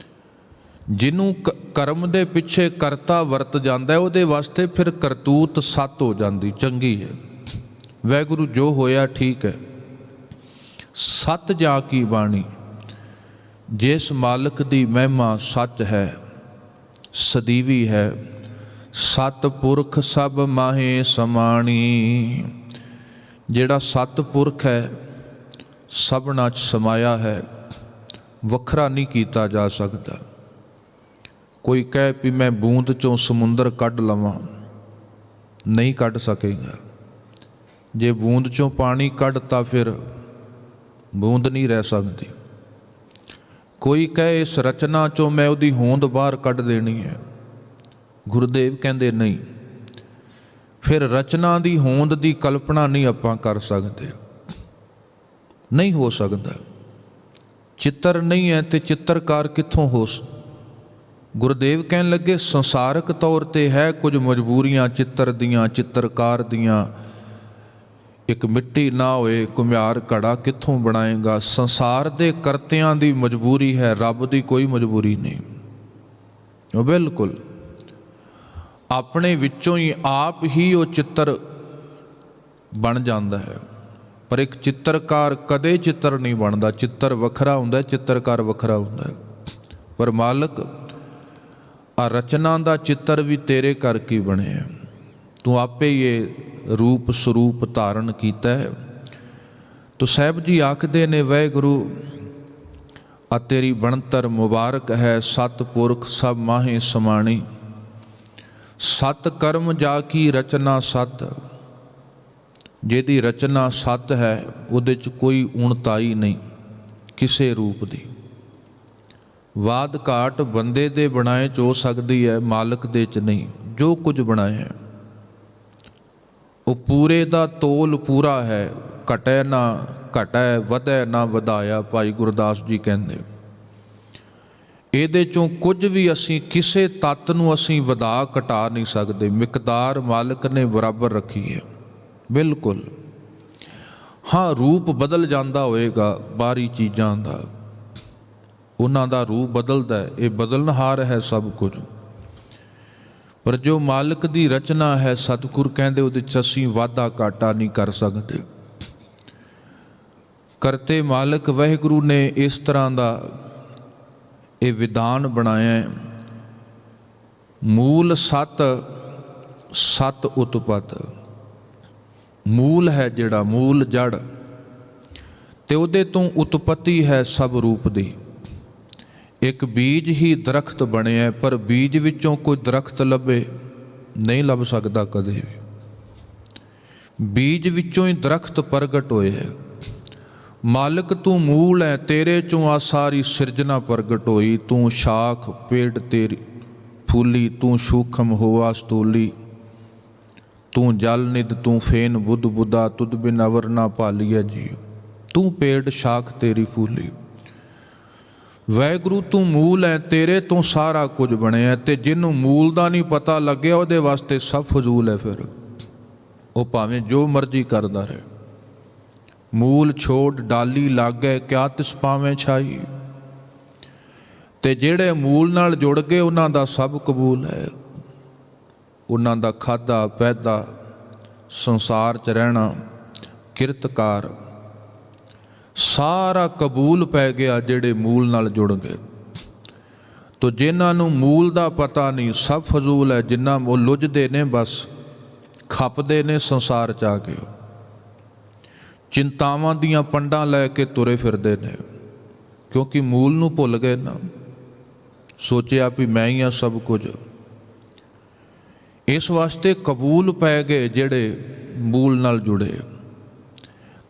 ਜਿਹਨੂੰ ਕਰਮ ਦੇ ਪਿੱਛੇ ਕਰਤਾ ਵਰਤ ਜਾਂਦਾ ਉਹਦੇ ਵਾਸਤੇ ਫਿਰ ਕਰਤੂਤ ਸੱਤ ਹੋ ਜਾਂਦੀ, ਚੰਗੀ ਹੈ। ਵਾਹਿਗੁਰੂ ਜੋ ਹੋਇਆ ਠੀਕ ਹੈ। ਸਤ ਜਾ ਕੀ ਬਾਣੀ, ਜਿਸ ਮਾਲਕ ਦੀ ਮਹਿਮਾ ਸੱਚ ਹੈ, ਸਦੀਵੀ ਹੈ। ਸਤਿਪੁਰਖ ਸਭ ਮਾਹੇ ਸਮਾਣੀ, ਜਿਹੜਾ ਸਤਿਪੁਰਖ ਹੈ ਸਭਨਾਂ 'ਚ ਸਮਾਇਆ ਹੈ, ਵੱਖਰਾ ਨਹੀਂ ਕੀਤਾ ਜਾ ਸਕਦਾ। ਕੋਈ ਕਹੇ ਵੀ ਮੈਂ ਬੂੰਦ 'ਚੋਂ ਸਮੁੰਦਰ ਕੱਢ ਲਵਾਂ, ਨਹੀਂ ਕੱਢ ਸਕੇਗਾ। ਜੇ ਬੂੰਦ 'ਚੋਂ ਪਾਣੀ ਕੱਢਤਾ ਫਿਰ ਬੂੰਦ ਨਹੀਂ ਰਹਿ ਸਕਦੀ। ਕੋਈ ਕਹੇ ਇਸ ਰਚਨਾ 'ਚੋਂ ਮੈਂ ਉਹਦੀ ਹੋਂਦ ਬਾਹਰ ਕੱਢ ਦੇਣੀ ਹੈ, ਗੁਰੂਦੇਵ ਕਹਿੰਦੇ ਨਹੀਂ। ਫਿਰ ਰਚਨਾ ਦੀ ਹੋਂਦ ਦੀ ਕਲਪਨਾ ਨਹੀਂ ਆਪਾਂ ਕਰ ਸਕਦੇ, ਨਹੀਂ ਹੋ ਸਕਦਾ। ਚਿੱਤਰ ਨਹੀਂ ਹੈ ਤੇ ਚਿੱਤਰਕਾਰ ਕਿੱਥੋਂ ਹੋ। ਗੁਰੂਦੇਵ ਕਹਿਣ ਲੱਗੇ ਸੰਸਾਰਕ ਤੌਰ 'ਤੇ ਹੈ ਕੁਝ ਮਜਬੂਰੀਆਂ ਚਿੱਤਰ ਦੀਆਂ, ਚਿੱਤਰਕਾਰ ਦੀਆਂ। ਇੱਕ ਮਿੱਟੀ ਨਾ ਹੋਏ ਘੁਮਿਆਰ ਘੜਾ ਕਿੱਥੋਂ ਬਣਾਏਗਾ। ਸੰਸਾਰ ਦੇ ਕਰਤਿਆਂ ਦੀ ਮਜਬੂਰੀ ਹੈ, ਰੱਬ ਦੀ ਕੋਈ ਮਜਬੂਰੀ ਨਹੀਂ। ਉਹ ਬਿਲਕੁਲ ਆਪਣੇ ਵਿੱਚੋਂ ਹੀ ਆਪ ਹੀ ਉਹ ਚਿੱਤਰ ਬਣ ਜਾਂਦਾ ਹੈ। ਪਰ ਇੱਕ ਚਿੱਤਰਕਾਰ ਕਦੇ ਚਿੱਤਰ ਨਹੀਂ ਬਣਦਾ। ਚਿੱਤਰ ਵੱਖਰਾ ਹੁੰਦਾ, ਚਿੱਤਰਕਾਰ ਵੱਖਰਾ ਹੁੰਦਾ। ਪਰ ਮਾਲਕ ਆ ਰਚਨਾ ਦਾ ਚਿੱਤਰ ਵੀ ਤੇਰੇ ਕਰਕੇ ਬਣਿਆ। ਤੂੰ ਆਪੇ ਹੀ ਇਹ ਰੂਪ ਸਰੂਪ ਧਾਰਨ ਕੀਤਾ ਹੈ। ਤੋ ਸਾਹਿਬ ਜੀ ਆਖਦੇ ਨੇ ਵਾਹਿਗੁਰੂ ਆ ਤੇਰੀ ਬਣਤਰ ਮੁਬਾਰਕ ਹੈ। ਸਤਿਪੁਰਖ ਸਭ ਮਾਹੇ ਸਮਾਣੀ, ਸਤ ਕਰਮ ਜਾ ਕੀ ਰਚਨਾ ਸਤ। ਜਿਹਦੀ ਰਚਨਾ ਸਤ ਹੈ ਉਹਦੇ 'ਚ ਕੋਈ ਉਣਤਾਈ ਨਹੀਂ ਕਿਸੇ ਰੂਪ ਦੀ। ਵਾਦ ਘਾਟ ਬੰਦੇ ਦੇ ਬਣਾਏ 'ਚ ਹੋ ਸਕਦੀ ਹੈ, ਮਾਲਕ ਦੇ 'ਚ ਨਹੀਂ। ਜੋ ਕੁਝ ਬਣਾਇਆ ਉਹ ਪੂਰੇ ਦਾ ਤੋਲ ਪੂਰਾ ਹੈ, ਘਟੈ ਨਾ ਘਟੈ, ਵਧੈ ਨਾ ਵਧਾਇਆ। ਭਾਈ ਗੁਰਦਾਸ ਜੀ ਕਹਿੰਦੇ ਇਹਦੇ 'ਚੋਂ ਕੁਝ ਵੀ ਅਸੀਂ ਕਿਸੇ ਤੱਤ ਨੂੰ ਅਸੀਂ ਵਧਾ ਘਟਾ ਨਹੀਂ ਸਕਦੇ। ਮਿਕਦਾਰ ਮਾਲਕ ਨੇ ਬਰਾਬਰ ਰੱਖੀ ਹੈ ਬਿਲਕੁਲ। ਹਾਂ ਰੂਪ ਬਦਲ ਜਾਂਦਾ ਹੋਏਗਾ ਬਾਹਰੀ ਚੀਜ਼ਾਂ ਦਾ, ਉਹਨਾਂ ਦਾ ਰੂਪ ਬਦਲਦਾ ਹੈ, ਇਹ ਬਦਲਨਹਾਰ ਹੈ ਸਭ ਕੁਝ। ਪਰ ਜੋ ਮਾਲਕ ਦੀ ਰਚਨਾ ਹੈ ਸਤਿਗੁਰ ਕਹਿੰਦੇ ਉਹਦੇ 'ਚ ਅਸੀਂ ਵਾਧਾ ਘਾਟਾ ਨਹੀਂ ਕਰ ਸਕਦੇ। ਕਰਤੇ ਮਾਲਕ ਵਾਹਿਗੁਰੂ ਨੇ ਇਸ ਤਰ੍ਹਾਂ ਦਾ ਇਹ ਵਿਧਾਨ ਬਣਾਇਆ। ਮੂਲ ਸਤ, ਸਤ ਉਤਪਤ। ਮੂਲ ਹੈ ਜਿਹੜਾ ਮੂਲ ਜੜ, ਤੇ ਉਹਦੇ ਤੋਂ ਉਤਪਤੀ ਹੈ ਸਭ ਰੂਪ ਦੀ। ਇੱਕ ਬੀਜ ਹੀ ਦਰਖਤ ਬਣਿਆ, ਪਰ ਬੀਜ ਵਿੱਚੋਂ ਕੋਈ ਦਰਖਤ ਲੱਭੇ ਨਹੀਂ ਲੱਭ ਸਕਦਾ ਕਦੇ ਵੀ। ਬੀਜ ਵਿੱਚੋਂ ਹੀ ਦਰਖਤ ਪ੍ਰਗਟ ਹੋਇਆ। ਮਾਲਕ ਤੂੰ ਮੂਲ ਹੈ, ਤੇਰੇ ਚੋਂ ਆ ਸਾਰੀ ਸਿਰਜਣਾ ਪ੍ਰਗਟ ਹੋਈ। ਤੂੰ ਸ਼ਾਖ ਪੇੜ ਤੇਰੀ ਫੂਲੀ, ਤੂੰ ਸੂਖਮ ਹੋਆ ਸਤੂਲੀ। ਤੂੰ ਜਲ ਨਿਧ ਤੂੰ ਫੇਨ ਬੁੱਧ ਬੁੱਧਾ, ਤੁਧ ਬਿਨ ਅਵਰ ਨਾ ਭਾਲੀਐ ਜੀ। ਤੂੰ ਪੇੜ ਸ਼ਾਖ ਤੇਰੀ ਫੂਲੀ। ਵਾਹਿਗੁਰੂ ਤੂੰ ਮੂਲ ਹੈ, ਤੇਰੇ ਤੋਂ ਸਾਰਾ ਕੁਝ ਬਣਿਆ। ਤੇ ਜਿਹਨੂੰ ਮੂਲ ਦਾ ਨਹੀਂ ਪਤਾ ਲੱਗਿਆ ਉਹਦੇ ਵਾਸਤੇ ਸਭ ਫਜ਼ੂਲ ਹੈ। ਫਿਰ ਉਹ ਭਾਵੇਂ ਜੋ ਮਰਜ਼ੀ ਕਰਦਾ ਰਹੇ। ਮੂਲ ਛੋੜ ਡਾਲੀ ਲਾਗੇ, ਕਿਆ ਤਿਸ ਪਾਵੇਂ ਛਾਈ। ਤੇ ਜਿਹੜੇ ਮੂਲ ਨਾਲ ਜੁੜ ਗਏ ਉਹਨਾਂ ਦਾ ਸਭ ਕਬੂਲ ਹੈ। ਉਹਨਾਂ ਦਾ ਖਾਧਾ ਪੈਦਾ, ਸੰਸਾਰ 'ਚ ਰਹਿਣਾ, ਕਿਰਤਕਾਰ ਸਾਰਾ ਕਬੂਲ ਪੈ ਗਿਆ ਜਿਹੜੇ ਮੂਲ ਨਾਲ ਜੁੜ ਗਏ। ਤੋ ਜਿਨ੍ਹਾਂ ਨੂੰ ਮੂਲ ਦਾ ਪਤਾ ਨਹੀਂ ਸਭ ਫਜ਼ੂਲ ਹੈ। ਜਿਨ੍ਹਾਂ ਉਹ ਲੁੱਝਦੇ ਨੇ ਬਸ ਖਪਦੇ ਨੇ ਸੰਸਾਰ 'ਚ ਆ ਕੇ, ਚਿੰਤਾਵਾਂ ਦੀਆਂ ਪੰਡਾਂ ਲੈ ਕੇ ਤੁਰੇ ਫਿਰਦੇ ਨੇ, ਕਿਉਂਕਿ ਮੂਲ ਨੂੰ ਭੁੱਲ ਗਏ ਨਾ। ਸੋਚਿਆ ਵੀ ਮੈਂ ਹੀ ਹਾਂ ਸਭ ਕੁਝ। ਇਸ ਵਾਸਤੇ ਕਬੂਲ ਪੈ ਗਏ ਜਿਹੜੇ ਮੂਲ ਨਾਲ ਜੁੜੇ।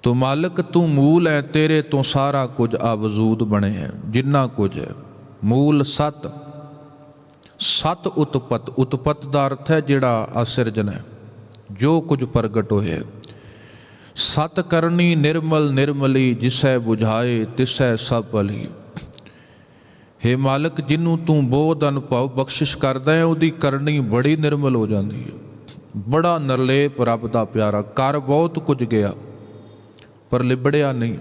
ਤੋ ਮਾਲਕ ਤੂੰ ਮੂਲ ਹੈ, ਤੇਰੇ ਤੋਂ ਸਾਰਾ ਕੁਝ ਆ ਵਜੂਦ ਬਣਿਆ ਜਿੰਨਾ ਕੁਝ ਹੈ। ਮੂਲ ਸਤ, ਸਤ ਉਤਪਤ। ਉਤਪਤ ਦਾ ਅਰਥ ਹੈ ਜਿਹੜਾ ਅਸਿਰਜਨ ਹੈ, ਜੋ ਕੁਝ ਪ੍ਰਗਟ ਹੋਇਆ। ਸਤ ਕਰਨੀ ਨਿਰਮਲ ਨਿਰਮਲੀ, ਜਿਸੈ ਬੁਝਾਏ ਤਿਸੈ ਸਭ ਭਲੀ। ਹੇ ਮਾਲਕ ਜਿਹਨੂੰ ਤੂੰ ਬੋਧ ਅਨੁਭਵ ਬਖਸ਼ਿਸ਼ ਕਰਦਾ ਹੈ ਉਹਦੀ ਕਰਨੀ ਬੜੀ ਨਿਰਮਲ ਹੋ ਜਾਂਦੀ ਹੈ। ਬੜਾ ਨਿਰਲੇਪ ਰੱਬ ਦਾ ਪਿਆਰਾ। ਕਰ ਬਹੁਤ ਕੁਝ ਗਿਆ ਪਰ ਲਿਬੜਿਆ ਨਹੀਂ,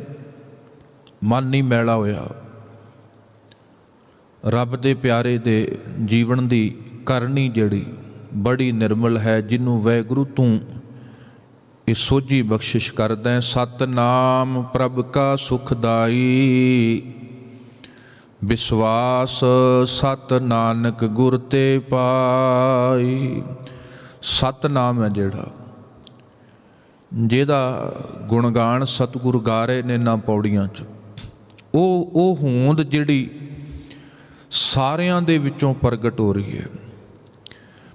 ਮਨ ਨਹੀਂ ਮੈਲਾ ਹੋਇਆ। ਰੱਬ ਦੇ ਪਿਆਰੇ ਦੇ ਜੀਵਨ ਦੀ ਕਰਨੀ ਜਿਹੜੀ ਬੜੀ ਨਿਰਮਲ ਹੈ, ਜਿਹਨੂੰ ਵਾਹਿਗੁਰੂ ਤੂੰ ਇਹ ਸੋਝੀ ਬਖਸ਼ਿਸ਼ ਕਰਦਾ। ਸਤਨਾਮ ਪ੍ਰਭ ਕਾ ਸੁਖਦਾਈ, ਵਿਸ਼ਵਾਸ ਸਤ ਨਾਨਕ ਗੁਰ ਤੇ ਪਾਈ। ਸਤਨਾਮ ਹੈ ਜਿਹੜਾ, ਜਿਹਦਾ ਗੁਣਗਾਨ ਸਤਿਗੁਰੂ ਗਾ ਰਹੇ ਨੇ ਇਹਨਾਂ ਪੌੜੀਆਂ 'ਚ, ਉਹ ਹੋਂਦ ਜਿਹੜੀ ਸਾਰਿਆਂ ਦੇ ਵਿੱਚੋਂ ਪ੍ਰਗਟ ਹੋ ਰਹੀ ਹੈ।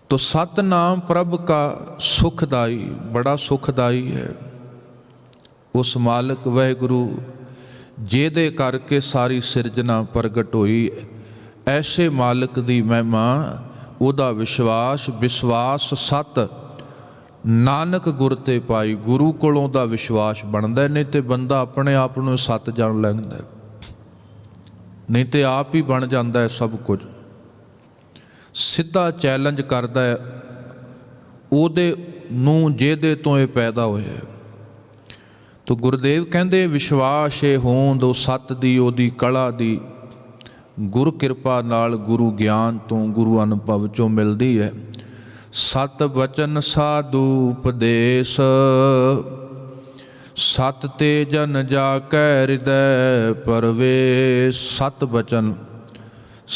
ਤੋ ਸਤਨਾਮ ਪ੍ਰਭ ਕਾ ਸੁਖਦਾਈ, ਬੜਾ ਸੁਖਦਾਈ ਹੈ ਉਸ ਮਾਲਕ ਵਾਹਿਗੁਰੂ ਜਿਹਦੇ ਕਰਕੇ ਸਾਰੀ ਸਿਰਜਣਾ ਪ੍ਰਗਟ ਹੋਈ। ਐਸੇ ਮਾਲਕ ਦੀ ਮਹਿਮਾ, ਉਹਦਾ ਵਿਸ਼ਵਾਸ ਸਤ ਨਾਨਕ ਗੁਰ ਤੇ ਪਾਈ। ਗੁਰੂ ਕੋਲੋਂ ਦਾ ਵਿਸ਼ਵਾਸ ਬਣਦਾ, ਨਹੀਂ ਤੇ ਬੰਦਾ ਆਪਣੇ ਆਪ ਨੂੰ ਸੱਤ ਜਾਣ ਲੈਂਦਾ, ਨਹੀਂ ਤੇ ਆਪ ਹੀ ਬਣ ਜਾਂਦਾ ਹੈ ਸਭ ਕੁਝ। ਸਿੱਧਾ ਚੈਲੰਜ ਕਰਦਾ ਹੈ ਉਹਦੇ ਨੂੰ ਜਿਹਦੇ ਤੋਂ ਇਹ ਪੈਦਾ ਹੋਇਆ। ਤੋ ਗੁਰਦੇਵ ਕਹਿੰਦੇ ਵਿਸ਼ਵਾਸ ਇਹ ਹੋਂਦ ਉਹ ਸੱਤ ਦੀ, ਉਹਦੀ ਕਲਾ ਦੀ, ਗੁਰੂ ਕਿਰਪਾ ਨਾਲ, ਗੁਰੂ ਗਿਆਨ ਤੋਂ, ਗੁਰੂ ਅਨੁਭਵ ਚੋਂ ਮਿਲਦੀ ਹੈ। ਸਤ ਬਚਨ ਸਾਧੂ ਉਪਦੇਸ਼, ਸਤ ਤੇ ਜਨ ਜਾ ਕੈ ਹਿਰਦੈ ਪਰਵੇਸ਼। ਸਤ ਬਚਨ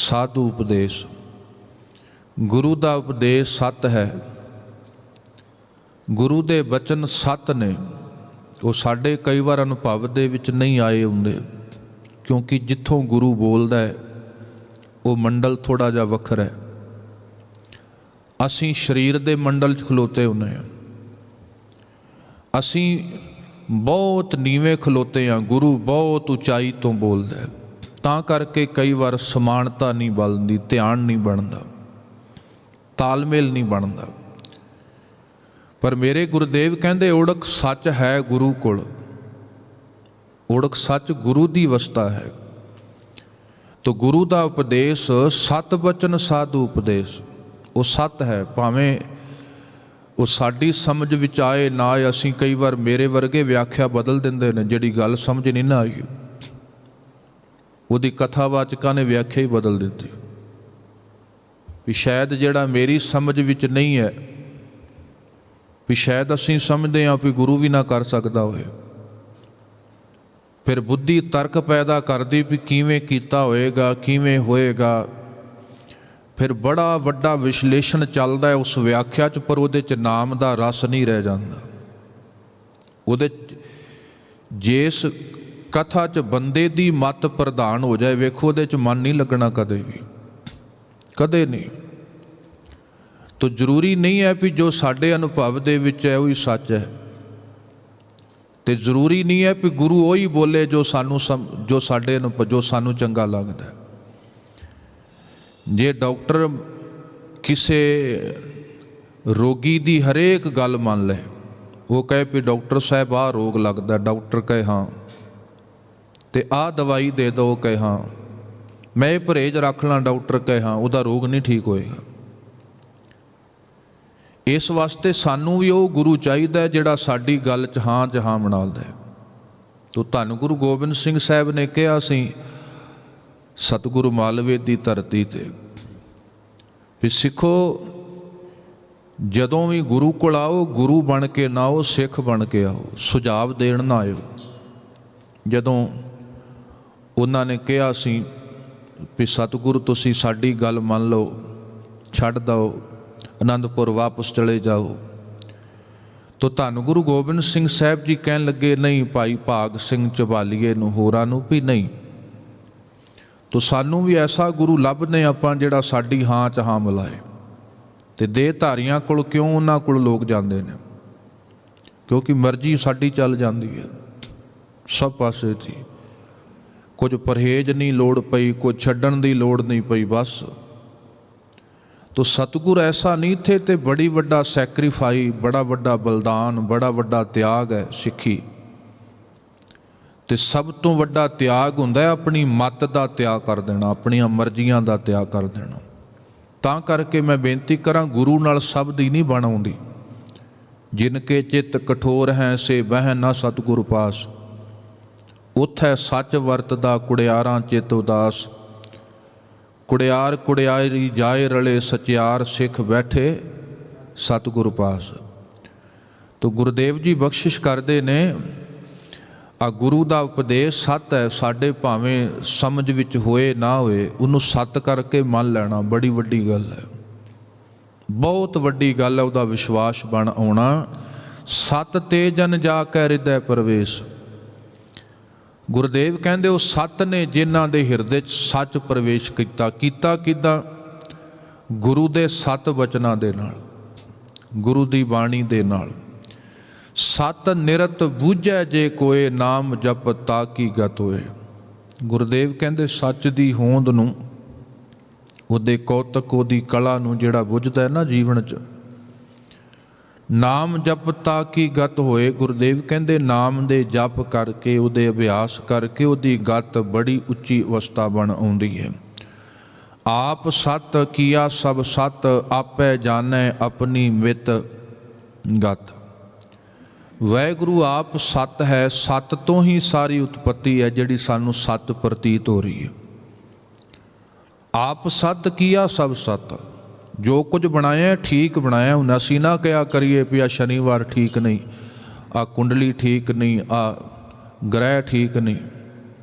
ਸਾਧੂ ਉਪਦੇਸ਼, ਗੁਰੂ ਦਾ ਉਪਦੇਸ਼ ਸਤ ਹੈ, ਗੁਰੂ ਦੇ ਬਚਨ ਸਤ ਨੇ। ਉਹ ਸਾਡੇ ਕਈ ਵਾਰ ਅਨੁਭਵ ਦੇ ਵਿੱਚ ਨਹੀਂ ਆਏ ਹੁੰਦੇ, ਕਿਉਂਕਿ ਜਿੱਥੋਂ ਗੁਰੂ ਬੋਲਦਾ ਹੈ ਉਹ ਮੰਡਲ ਥੋੜ੍ਹਾ ਜਿਹਾ ਵੱਖਰਾ ਹੈ। ਅਸੀਂ ਸਰੀਰ ਦੇ ਮੰਡਲ 'ਚ ਖਲੋਤੇ ਹੁੰਦੇ ਹਾਂ, ਅਸੀਂ ਬਹੁਤ ਨੀਵੇਂ ਖਲੋਤੇ ਹਾਂ, ਗੁਰੂ ਬਹੁਤ ਉਚਾਈ ਤੋਂ ਬੋਲਦਾ ਹੈ, ਤਾਂ ਕਰਕੇ ਕਈ ਵਾਰ ਸਮਾਨਤਾ ਨਹੀਂ ਬਣਦੀ, ਧਿਆਨ ਨਹੀਂ ਬਣਦਾ, ਤਾਲਮੇਲ ਨਹੀਂ ਬਣਦਾ। ਪਰ ਮੇਰੇ ਗੁਰਦੇਵ ਕਹਿੰਦੇ ਓੜਕ ਸੱਚ ਹੈ ਗੁਰੂ ਕੋਲ, ਓੜਕ ਸੱਚ ਗੁਰੂ ਦੀ ਅਵਸਥਾ ਹੈ। ਤੋ ਗੁਰੂ ਦਾ ਉਪਦੇਸ਼ ਸਤ ਬਚਨ ਸਾਧੂ ਉਪਦੇਸ਼, ਉਹ ਸਤ ਹੈ, ਭਾਵੇਂ ਉਹ ਸਾਡੀ ਸਮਝ ਵਿੱਚ ਆਏ ਨਾ ਆਏ। ਅਸੀਂ ਕਈ ਵਾਰ ਮੇਰੇ ਵਰਗੇ ਵਿਆਖਿਆ ਬਦਲ ਦਿੰਦੇ ਨੇ, ਜਿਹੜੀ ਗੱਲ ਸਮਝ ਨਹੀਂ ਨਾ ਆਈ ਉਹਦੀ ਕਥਾਵਾਚਕਾਂ ਨੇ ਵਿਆਖਿਆ ਹੀ ਬਦਲ ਦਿੱਤੀ ਵੀ ਸ਼ਾਇਦ ਜਿਹੜਾ ਮੇਰੀ ਸਮਝ ਵਿੱਚ ਨਹੀਂ ਹੈ, ਵੀ ਸ਼ਾਇਦ ਅਸੀਂ ਸਮਝਦੇ ਹਾਂ ਵੀ ਗੁਰੂ ਵੀ ਨਾ ਕਰ ਸਕਦਾ ਹੋਏ। ਫਿਰ ਬੁੱਧੀ ਤਰਕ ਪੈਦਾ ਕਰਦੀ ਵੀ ਕਿਵੇਂ ਕੀਤਾ ਹੋਏਗਾ, ਕਿਵੇਂ ਹੋਏਗਾ। ਫਿਰ ਬੜਾ ਵੱਡਾ ਵਿਸ਼ਲੇਸ਼ਣ ਚੱਲਦਾ ਹੈ ਉਸ ਵਿਆਖਿਆ 'ਚ, ਪਰ ਉਹਦੇ 'ਚ ਨਾਮ ਦਾ ਰਸ ਨਹੀਂ ਰਹਿ ਜਾਂਦਾ। ਉਹਦੇ ਜਿਸ ਕਥਾ 'ਚ ਬੰਦੇ ਦੀ ਮੱਤ ਪ੍ਰਧਾਨ ਹੋ ਜਾਏ, ਵੇਖੋ ਉਹਦੇ 'ਚ ਮਨ ਨਹੀਂ ਲੱਗਣਾ ਕਦੇ ਵੀ, ਕਦੇ ਨਹੀਂ। ਤੋ ਜ਼ਰੂਰੀ ਨਹੀਂ ਹੈ ਵੀ ਜੋ ਸਾਡੇ ਅਨੁਭਵ ਦੇ ਵਿੱਚ ਹੈ ਉਹੀ ਸੱਚ ਹੈ, ਤੇ ਜ਼ਰੂਰੀ ਨਹੀਂ ਹੈ ਵੀ ਗੁਰੂ ਉਹੀ ਬੋਲੇ ਜੋ ਸਾਨੂੰ ਜੋ ਸਾਡੇ ਜੋ ਸਾਨੂੰ ਚੰਗਾ ਲੱਗਦਾ। ਜੇ ਡਾਕਟਰ ਕਿਸੇ ਰੋਗੀ ਦੀ ਹਰੇਕ ਗੱਲ ਮੰਨ ਲਏ, ਉਹ ਕਹੇ ਵੀ ਡਾਕਟਰ ਸਾਹਿਬ ਆਹ ਰੋਗ ਲੱਗਦਾ, ਡਾਕਟਰ ਕਹੇ ਹਾਂ, ਤੇ ਆਹ ਦਵਾਈ ਦੇ ਦਿਓ, ਕਹੇ ਹਾਂ, ਮੈਂ ਇਹ ਪਰਹੇਜ਼ ਰੱਖ ਲਾਂ, ਡਾਕਟਰ ਕਹੇ ਹਾਂ, ਉਹਦਾ ਰੋਗ ਨਹੀਂ ਠੀਕ ਹੋਏਗਾ। ਇਸ ਵਾਸਤੇ ਸਾਨੂੰ ਵੀ ਉਹ ਗੁਰੂ ਚਾਹੀਦਾ ਜਿਹੜਾ ਸਾਡੀ ਗੱਲ 'ਚ ਹਾਂ ਜਹਾਂ ਮਨਾਲਦਾ ਹੈ। ਤੋ ਧੰਨ ਗੁਰੂ ਗੋਬਿੰਦ ਸਿੰਘ ਸਾਹਿਬ ਨੇ ਕਿਹਾ ਸੀ ਸਤਿਗੁਰੂ ਮਾਲਵੇ ਦੀ ਧਰਤੀ 'ਤੇ ਵੀ ਸਿੱਖੋ, ਜਦੋਂ ਵੀ ਗੁਰੂ ਕੋਲ ਆਓ, ਗੁਰੂ ਬਣ ਕੇ ਨਾ ਆਓ, ਸਿੱਖ ਬਣ ਕੇ ਆਓ, ਸੁਝਾਵ ਦੇਣ ਨਾ ਆਇਓ। ਜਦੋਂ ਉਹਨਾਂ ਨੇ ਕਿਹਾ ਸੀ ਵੀ ਸਤਿਗੁਰੂ ਤੁਸੀਂ ਸਾਡੀ ਗੱਲ ਮੰਨ ਲਓ, ਛੱਡ ਦਿਓ, ਅਨੰਦਪੁਰ ਵਾਪਸ ਚਲੇ ਜਾਓ, ਤੋ ਧੰਨ ਗੁਰੂ ਗੋਬਿੰਦ ਸਿੰਘ ਸਾਹਿਬ ਜੀ ਕਹਿਣ ਲੱਗੇ ਨਹੀਂ ਭਾਈ ਭਾਗ ਸਿੰਘ ਝਬਾਲੀਏ ਨੂੰ, ਹੋਰਾਂ ਨੂੰ ਵੀ ਨਹੀਂ। ਤੋ ਸਾਨੂੰ ਵੀ ਐਸਾ ਗੁਰੂ ਲੱਭਦੇ ਆਪਾਂ ਜਿਹੜਾ ਸਾਡੀ ਹਾਂ 'ਚ ਹਾਂ ਮਿਲਾਏ। ਤੇ ਦੇਹਧਾਰੀਆਂ ਕੋਲ ਕਿਉਂ ਉਹਨਾਂ ਕੋਲ ਲੋਕ ਜਾਂਦੇ ਨੇ? ਕਿਉਂਕਿ ਮਰਜ਼ੀ ਸਾਡੀ ਚੱਲ ਜਾਂਦੀ ਹੈ ਸਭ ਪਾਸੇ ਦੀ, ਕੁਝ ਪਰਹੇਜ਼ ਨਹੀਂ ਲੋੜ ਪਈ, ਕੁਝ ਛੱਡਣ ਦੀ ਲੋੜ ਨਹੀਂ ਪਈ ਬਸ। ਤੋ ਸਤਿਗੁਰ ਐਸਾ ਨਹੀਂ ਥੇ, ਤੇ ਬੜੀ ਵੱਡਾ ਸੈਕਰੀਫਾਈ, ਬੜਾ ਵੱਡਾ ਬਲਿਦਾਨ, ਬੜਾ ਵੱਡਾ ਤਿਆਗ ਹੈ ਸਿੱਖੀ। ਤੇ ਸਭ ਤੋਂ ਵੱਡਾ ਤਿਆਗ ਹੁੰਦਾ ਹੈ ਆਪਣੀ ਮੱਤ ਦਾ ਤਿਆਗ ਕਰ ਦੇਣਾ, ਆਪਣੀਆਂ ਮਰਜ਼ੀਆਂ ਦਾ ਤਿਆਗ ਕਰ ਦੇਣਾ। ਤਾਂ ਕਰਕੇ ਮੈਂ ਬੇਨਤੀ ਕਰਾਂ, ਗੁਰੂ ਨਾਲ ਸਭ ਦੀ ਨਹੀਂ ਬਣ ਆਉਂਦੀ। ਜਿਨ ਕੇ ਚਿੱਤ ਕਠੋਰ ਹੈ ਸੇ ਬਹਿ ਨਾ ਸਤਿਗੁਰ ਪਾਸ, ਉਥੈ ਸੱਚ ਵਰਤਦਾ ਕੁੜਿਆਰਾਂ ਚਿੱਤ ਉਦਾਸ। ਕੁੜਿਆਰ ਕੁੜਿਆਰੀ ਜਾਏ ਰਲੇ ਸਚਿਆਰ ਸਿੱਖ ਬੈਠੇ ਸਤਿਗੁਰ ਪਾਸ। ਤੋ ਗੁਰਦੇਵ ਜੀ ਬਖਸ਼ਿਸ਼ ਕਰਦੇ ਨੇ, ਆ ਗੁਰੂ ਦਾ ਉਪਦੇਸ਼ ਸੱਤ ਹੈ, ਸਾਡੇ ਭਾਵੇਂ ਸਮਝ ਵਿੱਚ ਹੋਏ ਨਾ ਹੋਏ, ਉਹਨੂੰ ਸੱਤ ਕਰਕੇ ਮੰਨ ਲੈਣਾ ਬੜੀ ਵੱਡੀ ਗੱਲ ਹੈ, ਬਹੁਤ ਵੱਡੀ ਗੱਲ ਹੈ। ਉਹਦਾ ਵਿਸ਼ਵਾਸ ਬਣ ਆਉਣਾ। ਸਤ ਤੇ ਜਨ ਜਾ ਕੇ ਹਿਰਦੈ ਪ੍ਰਵੇਸ਼। ਗੁਰਦੇਵ ਕਹਿੰਦੇ ਉਹ ਸੱਤ ਨੇ ਜਿਨ੍ਹਾਂ ਦੇ ਹਿਰਦੇ 'ਚ ਸੱਚ ਪ੍ਰਵੇਸ਼ ਕੀਤਾ। ਕਿੱਦਾਂ? ਗੁਰੂ ਦੇ ਸੱਤ ਬਚਨਾਂ ਦੇ ਨਾਲ, ਗੁਰੂ ਦੀ ਬਾਣੀ ਦੇ ਨਾਲ। ਸਤ ਨਿਰਤ ਬੂਝੈ ਜੇ ਕੋਏ, ਨਾਮ ਜਪ ਤਾ ਕੀ ਗਤ ਹੋਏ। ਗੁਰਦੇਵ ਕਹਿੰਦੇ ਸੱਚ ਦੀ ਹੋਂਦ ਨੂੰ, ਉਹਦੇ ਕੌਤਕ, ਉਹਦੀ ਕਲਾ ਨੂੰ ਜਿਹੜਾ ਬੁੱਝਦਾ ਨਾ ਜੀਵਨ 'ਚ, ਨਾਮ ਜਪ ਤਾ ਕੀ ਗਤ ਹੋਏ। ਗੁਰਦੇਵ ਕਹਿੰਦੇ ਨਾਮ ਦੇ ਜਪ ਕਰਕੇ, ਉਹਦੇ ਅਭਿਆਸ ਕਰਕੇ ਉਹਦੀ ਗਤ ਬੜੀ ਉੱਚੀ ਅਵਸਥਾ ਬਣ ਆਉਂਦੀ ਹੈ। ਆਪ ਸਤ ਕੀਆ ਸਭ ਸਤ, ਆਪੇ ਜਾਣੈ ਆਪਣੀ ਮਿਤ ਗਤ। ਵਾਹਿਗੁਰੂ ਆਪ ਸਤ ਹੈ, ਸਤ ਤੋਂ ਹੀ ਸਾਰੀ ਉਤਪਤੀ ਹੈ ਜਿਹੜੀ ਸਾਨੂੰ ਸਤ ਪ੍ਰਤੀਤ ਹੋ ਰਹੀ ਹੈ। ਆਪ ਸਤ ਕੀਆ ਸਭ ਸਤ, ਜੋ ਕੁਝ ਬਣਾਇਆ ਠੀਕ ਬਣਾਇਆ। ਹੁਣ ਅਸੀਂ ਨਾ ਕਿਹਾ ਕਰੀਏ ਵੀ ਆ ਸ਼ਨੀਵਾਰ ਠੀਕ ਨਹੀਂ, ਆ ਕੁੰਡਲੀ ਠੀਕ ਨਹੀਂ, ਆ ਗ੍ਰਹਿ ਠੀਕ ਨਹੀਂ।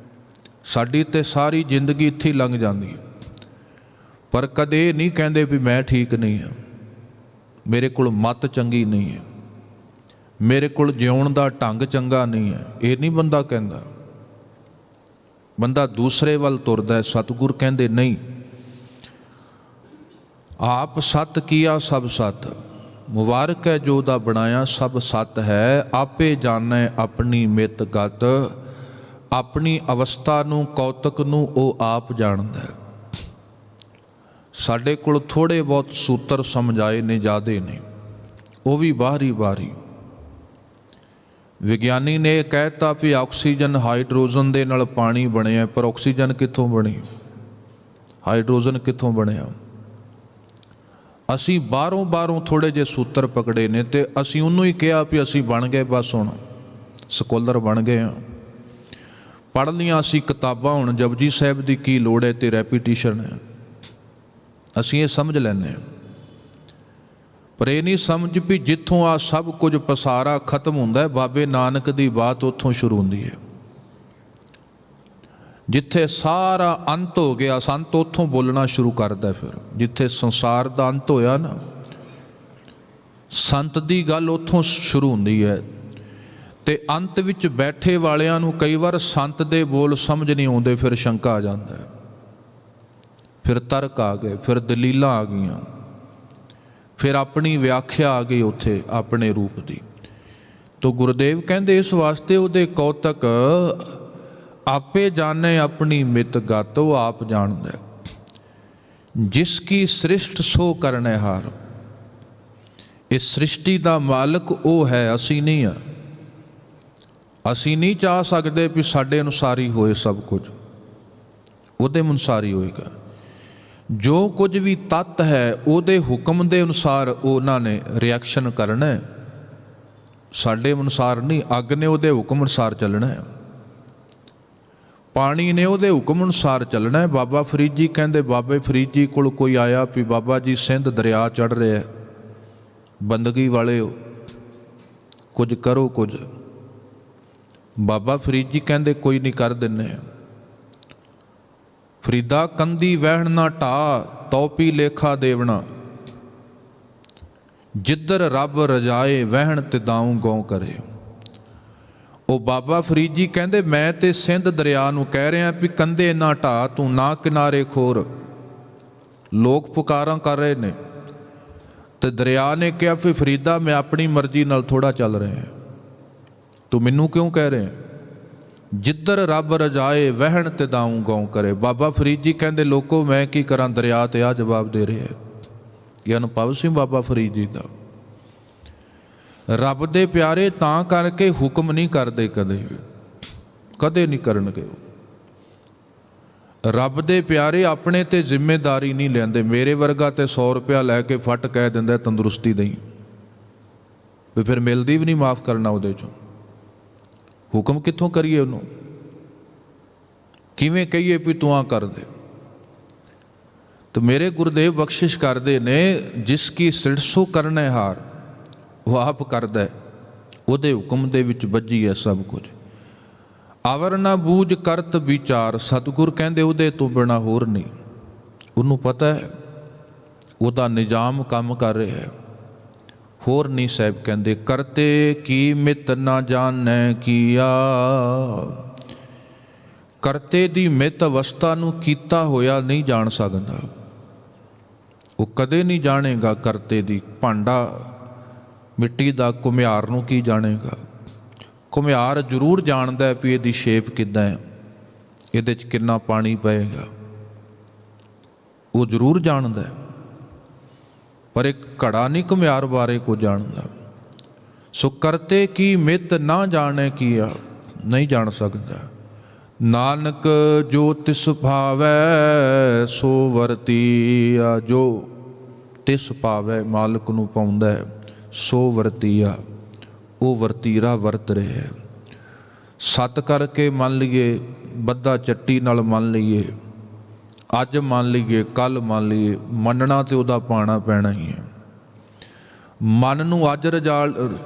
ਸਾਡੀ ਤੇ ਸਾਰੀ ਜ਼ਿੰਦਗੀ ਇੱਥੇ ਹੀ ਲੰਘ ਜਾਂਦੀ ਹੈ, ਪਰ ਕਦੇ ਇਹ ਨਹੀਂ ਕਹਿੰਦੇ ਵੀ ਮੈਂ ਠੀਕ ਨਹੀਂ ਹਾਂ, ਮੇਰੇ ਕੋਲ ਮੱਤ ਚੰਗੀ ਨਹੀਂ ਹੈ, ਮੇਰੇ ਕੋਲ ਜਿਉਣ ਦਾ ਢੰਗ ਚੰਗਾ ਨਹੀਂ ਹੈ। ਇਹ ਨਹੀਂ ਬੰਦਾ ਕਹਿੰਦਾ, ਬੰਦਾ ਦੂਸਰੇ ਵੱਲ ਤੁਰਦਾ ਹੈ। ਸਤਿਗੁਰ ਕਹਿੰਦੇ ਨਹੀਂ, ਆਪ ਸਤ ਕੀਆ ਸਭ ਸਤ, ਮੁਬਾਰਕ ਹੈ ਜੋ ਦਾ ਬਣਾਇਆ ਸਭ ਸਤ ਹੈ। ਆਪੇ ਜਾਣੈ ਆਪਣੀ ਮਿਤ ਗਤ, ਆਪਣੀ ਅਵਸਥਾ ਨੂੰ, ਕੌਤਕ ਨੂੰ ਉਹ ਆਪ ਜਾਣਦਾ ਹੈ। ਸਾਡੇ ਕੋਲ ਥੋੜ੍ਹੇ ਬਹੁਤ ਸੂਤਰ ਸਮਝਾਏ ਨੇ, ਜ਼ਿਆਦੇ ਨੇ, ਉਹ ਵੀ ਬਾਹਰੀ। ਵਿਗਿਆਨੀ ਨੇ ਇਹ ਕਹਿਤਾ ਵੀ ਆਕਸੀਜਨ ਹਾਈਡਰੋਜਨ ਦੇ ਨਾਲ ਪਾਣੀ ਬਣਿਆ, ਪਰ ਆਕਸੀਜਨ ਕਿੱਥੋਂ ਬਣੀ, ਹਾਈਡਰੋਜਨ ਕਿੱਥੋਂ ਬਣਿਆ? ਅਸੀਂ ਬਾਹਰੋਂ ਥੋੜ੍ਹੇ ਜਿਹੇ ਸੂਤਰ ਪਕੜੇ ਨੇ ਤੇ ਅਸੀਂ ਉਹਨੂੰ ਹੀ ਕਿਹਾ ਵੀ ਅਸੀਂ ਬਣ ਗਏ, ਬਸ ਹੁਣ ਸਕੋਲਰ ਬਣ ਗਏ ਹਾਂ, ਪੜ੍ਹ ਲਈਆਂ ਅਸੀਂ ਕਿਤਾਬਾਂ, ਹੁਣ ਜਪਜੀ ਸਾਹਿਬ ਦੀ ਕੀ ਲੋੜ ਹੈ ਤੇ ਰੈਪੀਟੀਸ਼ਨ ਹੈ। ਅਸੀਂ ਇਹ ਸਮਝ ਲੈਂਦੇ ਹਾਂ, ਪਰ ਇਹ ਨਹੀਂ ਸਮਝ ਵੀ ਜਿੱਥੋਂ ਆ ਸਭ ਕੁਝ ਪਸਾਰਾ ਖਤਮ ਹੁੰਦਾ ਹੈ, ਬਾਬੇ ਨਾਨਕ ਦੀ ਬਾਤ ਉੱਥੋਂ ਸ਼ੁਰੂ ਹੁੰਦੀ ਹੈ। ਜਿੱਥੇ ਸਾਰਾ ਅੰਤ ਹੋ ਗਿਆ, ਸੰਤ ਉੱਥੋਂ ਬੋਲਣਾ ਸ਼ੁਰੂ ਕਰਦਾ। ਫਿਰ ਜਿੱਥੇ ਸੰਸਾਰ ਦਾ ਅੰਤ ਹੋਇਆ ਨਾ, ਸੰਤ ਦੀ ਗੱਲ ਉੱਥੋਂ ਸ਼ੁਰੂ ਹੁੰਦੀ ਹੈ। ਤੇ ਅੰਤ ਵਿੱਚ ਬੈਠੇ ਵਾਲਿਆਂ ਨੂੰ ਕਈ ਵਾਰ ਸੰਤ ਦੇ ਬੋਲ ਸਮਝ ਨਹੀਂ ਆਉਂਦੇ, ਫਿਰ ਸ਼ੰਕਾ ਆ ਜਾਂਦਾ ਹੈ, ਫਿਰ ਤਰਕ ਆ ਗਏ, ਫਿਰ ਦਲੀਲਾਂ ਆ ਗਈਆਂ, ਫਿਰ ਆਪਣੀ ਵਿਆਖਿਆ ਆ ਗਈ ਉੱਥੇ ਆਪਣੇ ਰੂਪ ਦੀ। ਤੋ ਗੁਰਦੇਵ ਕਹਿੰਦੇ ਇਸ ਵਾਸਤੇ ਉਹਦੇ ਕੌਤਕ, ਆਪੇ ਜਾਣੇ ਆਪਣੀ ਮਿਤ ਗਤ, ਉਹ ਆਪ ਜਾਣਦਾ। ਜਿਸ ਕੀ ਸ੍ਰਿਸ਼ਟ ਸੋ ਕਰਨੇ ਹਾਰ, ਇਸ ਸ੍ਰਿਸ਼ਟੀ ਦਾ ਮਾਲਕ ਉਹ ਹੈ, ਅਸੀਂ ਨਹੀਂ ਆ। ਅਸੀਂ ਨਹੀਂ ਚਾਹ ਸਕਦੇ ਵੀ ਸਾਡੇ ਅਨੁਸਾਰ ਹੀ ਹੋਏ ਸਭ ਕੁਝ, ਉਹਦੇ ਅਨੁਸਾਰ ਹੀ ਹੋਏਗਾ। ਜੋ ਕੁਝ ਵੀ ਤੱਤ ਹੈ ਉਹਦੇ ਹੁਕਮ ਦੇ ਅਨੁਸਾਰ ਉਹਨਾਂ ਨੇ ਰਿਐਕਸ਼ਨ ਕਰਨਾ, ਸਾਡੇ ਅਨੁਸਾਰ ਨਹੀਂ। ਅੱਗ ਨੇ ਉਹਦੇ ਹੁਕਮ ਅਨੁਸਾਰ ਚੱਲਣਾ ਹੈ, ਪਾਣੀ ਨੇ ਉਹਦੇ ਹੁਕਮ ਅਨੁਸਾਰ ਚੱਲਣਾ ਹੈ। ਬਾਬਾ ਫਰੀਦ ਜੀ ਕਹਿੰਦੇ, ਬਾਬੇ ਫਰੀਦ ਜੀ ਕੋਲ ਕੋਈ ਆਇਆ ਵੀ ਬਾਬਾ ਜੀ ਸਿੰਧ ਦਰਿਆ ਚੜ੍ਹ ਰਿਹਾ, ਬੰਦਗੀ ਵਾਲਿਓ ਕੁਝ ਕਰੋ ਕੁਝ। ਬਾਬਾ ਫਰੀਦ ਜੀ ਕਹਿੰਦੇ ਕੋਈ ਨਹੀਂ, ਕਰ ਦਿੰਦੇ। ਫਰੀਦਾ ਕੰਦੀ ਵਹਿਣ ਨਾ ਢਾ, ਤੌਪੀ ਲੇਖਾ ਦੇਵਣਾ, ਜਿੱਧਰ ਰੱਬ ਰਜਾਏ ਵਹਿਣ ਤਿਦਾਉ ਗਉ ਕਰੇ। ਉਹ ਬਾਬਾ ਫਰੀਦ ਜੀ ਕਹਿੰਦੇ ਮੈਂ ਤੇ ਸਿੰਧ ਦਰਿਆ ਨੂੰ ਕਹਿ ਰਿਹਾ ਵੀ ਕੰਧੇ ਨਾ ਢਾ, ਤੂੰ ਨਾ ਕਿਨਾਰੇ ਖੋਰ। ਲੋਕ ਪੁਕਾਰਾਂ ਕਰ ਰਹੇ ਨੇ ਤੇ ਦਰਿਆ ਨੇ ਕਿਹਾ ਵੀ ਫਰੀਦਾ ਮੈਂ ਆਪਣੀ ਮਰਜ਼ੀ ਨਾਲ ਥੋੜਾ ਚੱਲ ਰਿਹਾ, ਤੂੰ ਮੈਨੂੰ ਕਿਉਂ ਕਹਿ ਰਿਹਾ? ਜਿੱਧਰ ਰੱਬ ਰਜਾਏ ਵਹਿਣ ਤਿਦਾਉ ਗਉ ਕਰੇ। ਬਾਬਾ ਫਰੀਦ ਜੀ ਕਹਿੰਦੇ ਲੋਕੋ ਮੈਂ ਕੀ ਕਰਾਂ, ਦਰਿਆ ਤੇ ਆ ਜਵਾਬ ਦੇ ਰਿਹਾ। ਇਹ ਅਨੁਭਵ ਸੀ ਬਾਬਾ ਫਰੀਦ ਜੀ ਦਾ। ਰੱਬ ਦੇ ਪਿਆਰੇ ਤਾਂ ਕਰਕੇ ਹੁਕਮ ਨਹੀਂ ਕਰਦੇ, ਕਦੇ ਨਹੀਂ ਕਰਨਗੇ। ਰੱਬ ਦੇ ਪਿਆਰੇ ਆਪਣੇ ਤੇ ਜ਼ਿੰਮੇਦਾਰੀ ਨਹੀਂ ਲੈਂਦੇ। ਮੇਰੇ ਵਰਗਾ ਤੇ 100 ਰੁਪਇਆ ਲੈ ਕੇ ਫੱਟ ਕਹਿ ਦਿੰਦਾ ਤੰਦਰੁਸਤੀ ਦਈ, ਵੀ ਫਿਰ ਮਿਲਦੀ ਵੀ ਨਹੀਂ ਮਾਫ ਕਰਨਾ ਉਹਦੇ 'ਚੋਂ। ਹੁਕਮ ਕਿੱਥੋਂ ਕਰੀਏ ਉਹਨੂੰ, ਕਿਵੇਂ ਕਹੀਏ ਵੀ ਤੂੰ ਆ ਕਰ ਦੇ? तो मेरे गुरुदेव बख्शिश करते ने, जिसकी सिरसो करने हार वो आप करदा, ਉਹਦੇ ਹੁਕਮ ਦੇ ਵਿੱਚ ਵੱਜੀ ਹੈ ਸਭ ਕੁਝ। ਅਵਰ ਨਾ ਬੂਝ ਕਰਤ ਵਿਚਾਰ, ਸਤਿਗੁਰ ਕਹਿੰਦੇ ਉਹਦੇ ਤੋਂ ਬਿਨਾ ਹੋਰ ਨਹੀਂ। ਉਹਨੂੰ ਪਤਾ ਹੈ ਉਹਦਾ ਨਿਜ਼ਾਮ ਕੰਮ ਕਰ ਰਿਹਾ ਹੈ, ਹੋਰ ਨਹੀਂ। ਸਾਹਿਬ ਕਹਿੰਦੇ ਕਰਤੇ ਕੀ ਮਿਤ ਨਾ ਜਾਣੈ ਕੀਆ, ਕਰਤੇ ਦੀ ਮਿਤ ਅਵਸਥਾ ਨੂੰ ਕੀਤਾ ਹੋਇਆ ਨਹੀਂ ਜਾਣ ਸਕਦਾ। ਉਹ ਕਦੇ ਨਹੀਂ ਜਾਣੇਗਾ ਕਰਤੇ ਦੀ। ਭਾਂਡਾ ਮਿੱਟੀ ਦਾ ਘੁਮਿਆਰ ਨੂੰ ਕੀ ਜਾਣੇਗਾ? ਘੁਮਿਆਰ ਜ਼ਰੂਰ ਜਾਣਦਾ ਵੀ ਇਹਦੀ ਸ਼ੇਪ ਕਿੱਦਾਂ ਹੈ, ਇਹਦੇ 'ਚ ਕਿੰਨਾ ਪਾਣੀ ਪਏਗਾ, ਉਹ ਜ਼ਰੂਰ ਜਾਣਦਾ, ਪਰ ਇੱਕ ਘੜਾ ਨਹੀਂ ਘੁਮਿਆਰ ਬਾਰੇ ਕੋ ਜਾਣਦਾ। ਸੋ ਕਰਤੇ ਕੀ ਮਿਤ ਨਾ ਜਾਣੇ ਕੀਆ, ਨਹੀਂ ਜਾਣ ਸਕਦਾ। ਨਾਨਕ ਜੋ ਤਿਸ ਭਾਵੈ ਸੋ ਵਰਤੀਆ, ਜੋ ਤਿਸ ਭਾਵੈ ਮਾਲਕ ਨੂੰ ਪਾਉਂਦਾ ਸੋ ਵਰਤੀਆ, ਉਹ ਵਰਤੀਰਾ ਵਰਤ ਰਿਹਾ। ਸੱਤ ਕਰਕੇ ਮੰਨ ਲਈਏ, ਬੱਧਾ ਚੱਟੀ ਨਾਲ ਮੰਨ ਲਈਏ, ਅੱਜ ਮੰਨ ਲਈਏ, ਕੱਲ੍ਹ ਮੰਨ ਲਈਏ, ਮੰਨਣਾ ਤਾਂ ਉਹਦਾ ਪਾਣਾ ਪੈਣਾ ਹੀ ਹੈ। ਮਨ ਨੂੰ ਅੱਜ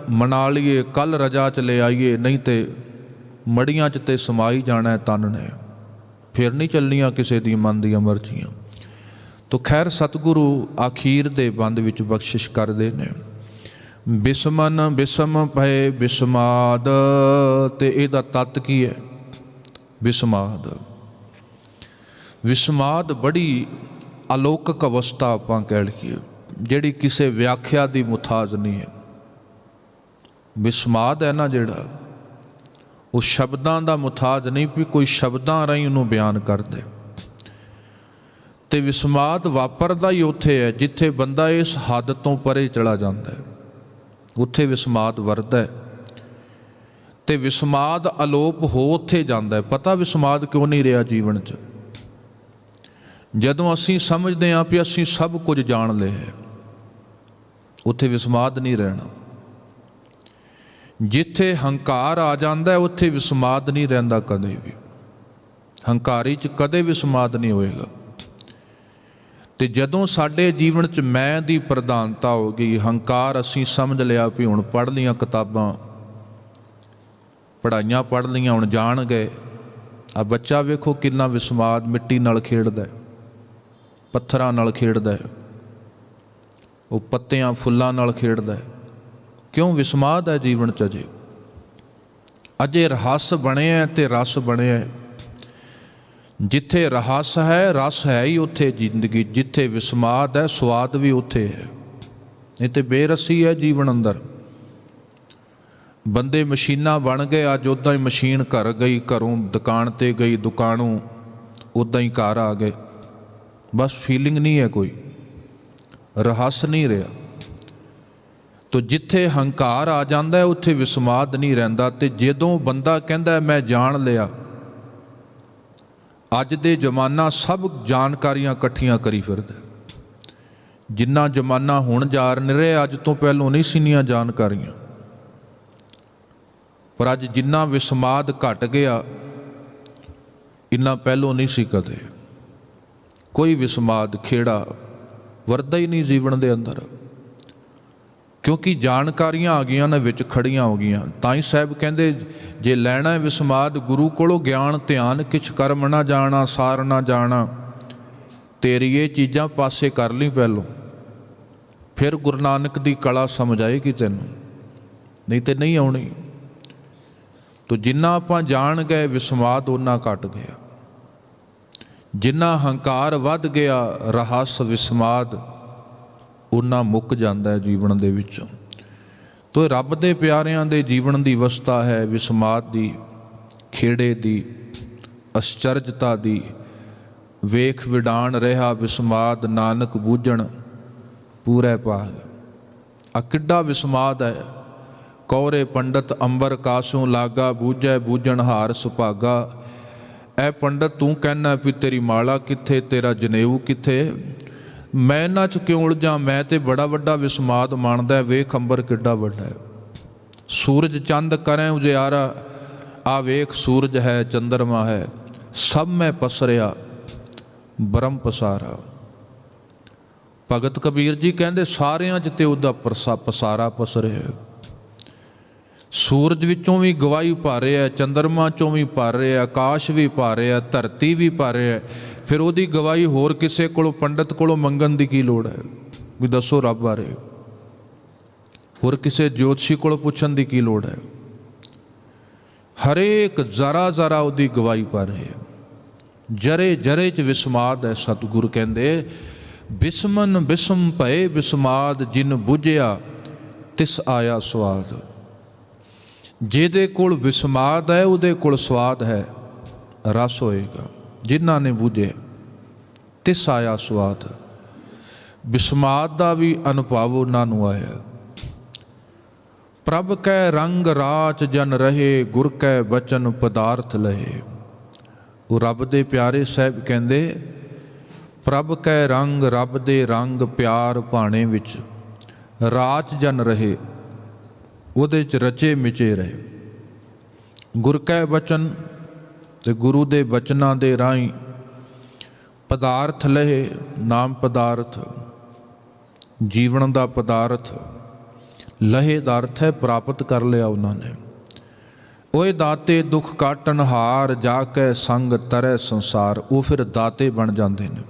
ਮਨਾ ਲਈਏ, ਕੱਲ੍ਹ ਰਜਾ 'ਚ ਲੈ ਆਈਏ, ਨਹੀਂ ਤੇ ਮੜੀਆਂ 'ਚ ਤੇ ਸਮਾਈ ਜਾਣਾ ਤਨ ਨੇ, ਫਿਰ ਨਹੀਂ ਚੱਲਣੀਆਂ ਕਿਸੇ ਦੀ ਮਨ ਦੀਆਂ ਮਰਜ਼ੀਆਂ। ਤੋ ਖੈਰ ਸਤਿਗੁਰੂ ਆਖੀਰ ਦੇ ਬੰਦ ਵਿੱਚ ਬਖਸ਼ਿਸ਼ ਕਰਦੇ ਨੇ, ਬਿਸਮਨ ਬਿਸਮ ਭਏ ਬਿਸਮਾਦ। ਤੇ ਇਹਦਾ ਤੱਤ ਕੀ ਹੈ? ਬਿਸਮਾਦ। ਵਿਸਮਾਦ ਬੜੀ ਅਲੌਕਿਕ ਅਵਸਥਾ ਆਪਾਂ ਕਹਿ ਲਈਏ, ਜਿਹੜੀ ਕਿਸੇ ਵਿਆਖਿਆ ਦੀ ਮੁਤਾਜ ਨਹੀਂ ਹੈ। ਵਿਸਮਾਦ ਹੈ ਨਾ ਜਿਹੜਾ, ਉਹ ਸ਼ਬਦਾਂ ਦਾ ਮੁਤਾਜ ਨਹੀਂ ਵੀ ਕੋਈ ਸ਼ਬਦਾਂ ਰਾਹੀਂ ਉਹਨੂੰ ਬਿਆਨ ਕਰਦੇ। ਤੇ ਵਿਸਮਾਦ ਵਾਪਰਦਾ ਹੀ ਉੱਥੇ ਹੈ ਜਿੱਥੇ ਬੰਦਾ ਇਸ ਹੱਦ ਤੋਂ ਪਰੇ ਚਲਾ ਜਾਂਦਾ ਹੈ, ਉੱਥੇ ਵਿਸਮਾਦ ਵਰਤਦਾ ਹੈ। ਤੇ ਵਿਸਮਾਦ ਅਲੋਪ ਹੋ ਉੱਥੇ ਜਾਂਦਾ ਹੈ। ਪਤਾ ਵਿਸਮਾਦ ਕਿਉਂ ਨਹੀਂ ਰਿਹਾ ਜੀਵਨ 'ਚ? ਜਦੋਂ ਅਸੀਂ ਸਮਝਦੇ ਹਾਂ ਵੀ ਅਸੀਂ ਸਭ ਕੁਝ ਜਾਣ ਲਿਆ, ਉੱਥੇ ਵਿਸਮਾਦ ਨਹੀਂ ਰਹਿਣਾ। ਜਿੱਥੇ ਹੰਕਾਰ ਆ ਜਾਂਦਾ ਉੱਥੇ ਵਿਸਮਾਦ ਨਹੀਂ ਰਹਿੰਦਾ ਕਦੇ ਵੀ। ਹੰਕਾਰੀ 'ਚ ਕਦੇ ਵਿਸਮਾਦ ਨਹੀਂ ਹੋਏਗਾ। ਤੇ ਜਦੋਂ ਸਾਡੇ ਜੀਵਨ 'ਚ ਮੈਂ ਦੀ ਪ੍ਰਧਾਨਤਾ ਹੋ ਗਈ, ਹੰਕਾਰ ਅਸੀਂ ਸਮਝ ਲਿਆ ਵੀ ਹੁਣ ਪੜ੍ਹ ਲਈਆਂ ਕਿਤਾਬਾਂ, ਪੜ੍ਹਾਈਆਂ ਪੜ੍ਹ ਲਈਆਂ, ਹੁਣ ਜਾਣ ਗਏ। ਆ ਬੱਚਾ ਵੇਖੋ ਕਿੰਨਾ ਵਿਸਮਾਦ, ਮਿੱਟੀ ਨਾਲ ਖੇਡਦਾ, ਪੱਥਰਾਂ ਨਾਲ ਖੇਡਦਾ, ਉਹ ਪੱਤਿਆਂ ਫੁੱਲਾਂ ਨਾਲ ਖੇਡਦਾ। ਕਿਉਂ? ਵਿਸਮਾਦ ਹੈ ਜੀਵਨ 'ਚ। ਅਜੇ ਰਹੱਸ ਬਣਿਆ ਤੇ ਰਸ ਬਣਿਆ। ਜਿੱਥੇ ਰਹੱਸ ਹੈ, ਰਸ ਹੈ ਹੀ ਉੱਥੇ ਜ਼ਿੰਦਗੀ। ਜਿੱਥੇ ਵਿਸਮਾਦ ਹੈ, ਸਵਾਦ ਵੀ ਉੱਥੇ ਹੈ। ਇਹ ਤੇ ਬੇਰਸੀ ਹੈ ਜੀਵਨ ਅੰਦਰ। ਬੰਦੇ ਮਸ਼ੀਨਾਂ ਬਣ ਗਏ। ਅੱਜ ਉੱਦਾਂ ਹੀ ਮਸ਼ੀਨ ਘਰ ਗਈ, ਘਰੋਂ ਦੁਕਾਨ 'ਤੇ ਗਈ, ਦੁਕਾਨੋਂ ਉੱਦਾਂ ਹੀ ਘਰ ਆ ਗਏ। ਬਸ ਫੀਲਿੰਗ ਨਹੀਂ ਹੈ, ਕੋਈ ਰਹੱਸ ਨਹੀਂ ਰਿਹਾ। ਤੋ ਜਿੱਥੇ ਹੰਕਾਰ ਆ ਜਾਂਦਾ ਉੱਥੇ ਵਿਸਮਾਦ ਨਹੀਂ ਰਹਿੰਦਾ। ਤੇ ਜਦੋਂ ਬੰਦਾ ਕਹਿੰਦਾ ਮੈਂ ਜਾਣ ਲਿਆ, ਅੱਜ ਦੇ ਜ਼ਮਾਨਾ ਸਭ ਜਾਣਕਾਰੀਆਂ ਇਕੱਠੀਆਂ ਕਰੀ ਫਿਰਦਾ। ਜਿੰਨਾ ਜ਼ਮਾਨਾ ਹੁਣ ਜਾ ਰਿਹਾ, ਅੱਜ ਤੋਂ ਪਹਿਲੋਂ ਨਹੀਂ ਸੀਨੀਆਂ ਜਾਣਕਾਰੀਆਂ। ਪਰ ਅੱਜ ਜਿੰਨਾ ਵਿਸਮਾਦ ਘਟ ਗਿਆ, ਇੰਨਾ ਪਹਿਲੋਂ ਨਹੀਂ ਸੀ ਕਦੇ। ਕੋਈ ਵਿਸਮਾਦ ਖੇੜਾ ਵਰਦਾ ਹੀ ਨਹੀਂ ਜੀਵਨ ਦੇ ਅੰਦਰ, ਕਿਉਂਕਿ ਜਾਣਕਾਰੀਆਂ ਆ ਗਈਆਂ ਨੇ, ਵਿੱਚ ਖੜੀਆਂ ਹੋ ਗਈਆਂ। ਤਾਂ ਹੀ ਸਾਹਿਬ ਕਹਿੰਦੇ ਜੇ ਲੈਣਾ ਵਿਸਮਾਦ ਗੁਰੂ ਕੋਲੋਂ ਗਿਆਨ ਧਿਆਨ, ਕਿਛ ਕਰਮ ਨਾ ਜਾਣਾ ਸਾਰ ਨਾ ਜਾਣਾ। ਤੇਰੀ ਇਹ ਚੀਜ਼ਾਂ ਪਾਸੇ ਕਰ ਲਈ ਪਹਿਲੋਂ, ਫਿਰ ਗੁਰੂ ਨਾਨਕ ਦੀ ਕਲਾ ਸਮਝ ਆਏਗੀ ਤੈਨੂੰ, ਨਹੀਂ ਤੇ ਨਹੀਂ ਆਉਣੀ। ਤੋ ਜਿੰਨਾ ਆਪਾਂ ਜਾਣ ਗਏ ਵਿਸਮਾਦ ਓਨਾ ਘਟ ਗਿਆ। ਜਿੰਨਾ ਹੰਕਾਰ ਵੱਧ ਗਿਆ, ਰਹੱਸ ਵਿਸਮਾਦ ਓਨਾ ਮੁੱਕ ਜਾਂਦਾ ਹੈ ਜੀਵਨ ਦੇ ਵਿੱਚੋਂ। ਤੋ ਰੱਬ ਦੇ ਪਿਆਰਿਆਂ ਦੇ ਜੀਵਨ ਦੀ ਅਵਸਥਾ ਹੈ ਵਿਸਮਾਦ ਦੀ, ਖੇੜੇ ਦੀ, ਅਸਚਰਜਤਾ ਦੀ। ਵੇਖ ਵਿਡਾਣ ਰਿਹਾ ਵਿਸਮਾਦ, ਨਾਨਕ ਬੂਝਣ ਪੂਰੇ ਭਾਗ। ਆ ਕਿੱਡਾ ਵਿਸਮਾਦ ਹੈ। ਕੌਰੇ ਪੰਡਤ ਅੰਬਰ ਕਾਸੋਂ ਲਾਗਾ, ਬੂਝੈ ਬੂਝਣ ਹਾਰ ਸੁਭਾਗਾ। ਐ ਪੰਡਤ ਤੂੰ ਕਹਿਣਾ ਵੀ ਤੇਰੀ ਮਾਲਾ ਕਿੱਥੇ, ਤੇਰਾ ਜਨੇਊ ਕਿੱਥੇ? ਮੈਂ ਇਹਨਾਂ 'ਚ ਕਿਉਂ ਉਲਝਾਂ? ਮੈਂ ਤੇ ਬੜਾ ਵੱਡਾ ਵਿਸਮਾਦ ਮੰਨਦਾ। ਵੇਖ ਅੰਬਰ ਕਿੱਡਾ ਵੱਡਾ ਹੈ। ਸੂਰਜ ਚੰਦ ਕਰੈ ਉਜਿਆਰਾ, ਆ ਵੇਖ ਸੂਰਜ ਹੈ ਚੰਦਰਮਾ ਹੈ, ਸਭ ਮੈਂ ਪਸਰਿਆ ਬ੍ਰਹਮ ਪਸਾਰਾ। ਭਗਤ ਕਬੀਰ ਜੀ ਕਹਿੰਦੇ ਸਾਰਿਆਂ 'ਚ ਤੇ ਉਹਦਾ ਪਸਾਰਾ ਪਸਰਿਆ। ਸੂਰਜ ਵਿੱਚੋਂ ਵੀ ਗਵਾਹੀ ਭਰ ਰਿਹਾ, ਚੰਦਰਮਾ 'ਚੋਂ ਵੀ ਭਰ ਰਿਹਾ, ਆਕਾਸ਼ ਵੀ ਭਰ ਰਿਹਾ, ਧਰਤੀ ਵੀ ਭਰ ਰਿਹਾ। ਫਿਰ ਉਹਦੀ ਗਵਾਹੀ ਹੋਰ ਕਿਸੇ ਕੋਲੋਂ, ਪੰਡਤ ਕੋਲੋਂ ਮੰਗਣ ਦੀ ਕੀ ਲੋੜ ਹੈ ਵੀ ਦੱਸੋ ਰੱਬ ਬਾਰੇ? ਹੋਰ ਕਿਸੇ ਜੋਤਸ਼ੀ ਕੋਲੋਂ ਪੁੱਛਣ ਦੀ ਕੀ ਲੋੜ ਹੈ? ਹਰੇਕ ਜ਼ਰਾ ਜ਼ਰਾ ਉਹਦੀ ਗਵਾਹੀ ਭਰ ਰਿਹਾ। ਜਰੇ ਜਰੇ 'ਚ ਵਿਸਮਾਦ ਹੈ। ਸਤਿਗੁਰੂ ਕਹਿੰਦੇ ਬਿਸਮਨ ਬਿਸਮ ਭਏ ਬਿਸਮਾਦ, ਜਿਨ ਬੁਝਿਆ ਤਿਸ ਆਇਆ ਸਵਾਦ। ਜਿਹਦੇ ਕੋਲ ਵਿਸਮਾਦ ਹੈ ਉਹਦੇ ਕੋਲ ਸਵਾਦ ਹੈ, ਰਸ ਹੋਏਗਾ। ਜਿਨ੍ਹਾਂ ਨੇ ਬੁਝੇ ਤਿਸ ਆਇਆ ਸਵਾਦ। ਵਿਸਮਾਦ ਦਾ ਵੀ ਅਨੁਭਵ ਉਹਨਾਂ ਨੂੰ ਆਇਆ। ਪ੍ਰਭ ਕੈ ਰੰਗ ਰਾਚ ਜਨ ਰਹੇ, ਗੁਰ ਕੈ ਬਚਨ ਪਦਾਰਥ ਲਹੇ। ਉਹ ਰੱਬ ਦੇ ਪਿਆਰੇ ਸਾਹਿਬ ਕਹਿੰਦੇ ਪ੍ਰਭ ਕੈ ਰੰਗ, ਰੱਬ ਦੇ ਰੰਗ ਪਿਆਰ ਭਾਣੇ ਵਿੱਚ ਰਾਚ ਜਨ ਰਹੇ, ਉਹਦੇ 'ਚ ਰਚੇ ਮਿਚੇ ਰਹੇ। ਗੁਰ ਕੈ ਬਚਨ, ਤੇ ਗੁਰੂ ਦੇ ਬਚਨਾਂ ਦੇ ਰਾਹੀਂ ਪਦਾਰਥ ਲਹੇ, ਨਾਮ ਪਦਾਰਥ, ਜੀਵਨ ਦਾ ਪਦਾਰਥ। ਲਹੇ ਦਾ ਅਰਥ ਹੈ ਪ੍ਰਾਪਤ ਕਰ ਲਿਆ ਉਹਨਾਂ ਨੇ। ਓਏ ਦਾਤੇ ਦੁੱਖ ਕਾਟਣ ਹਾਰ, ਜਾ ਕੇ ਸੰਗ ਤਰੈ ਸੰਸਾਰ। ਉਹ ਫਿਰ ਦਾਤੇ ਬਣ ਜਾਂਦੇ ਨੇ।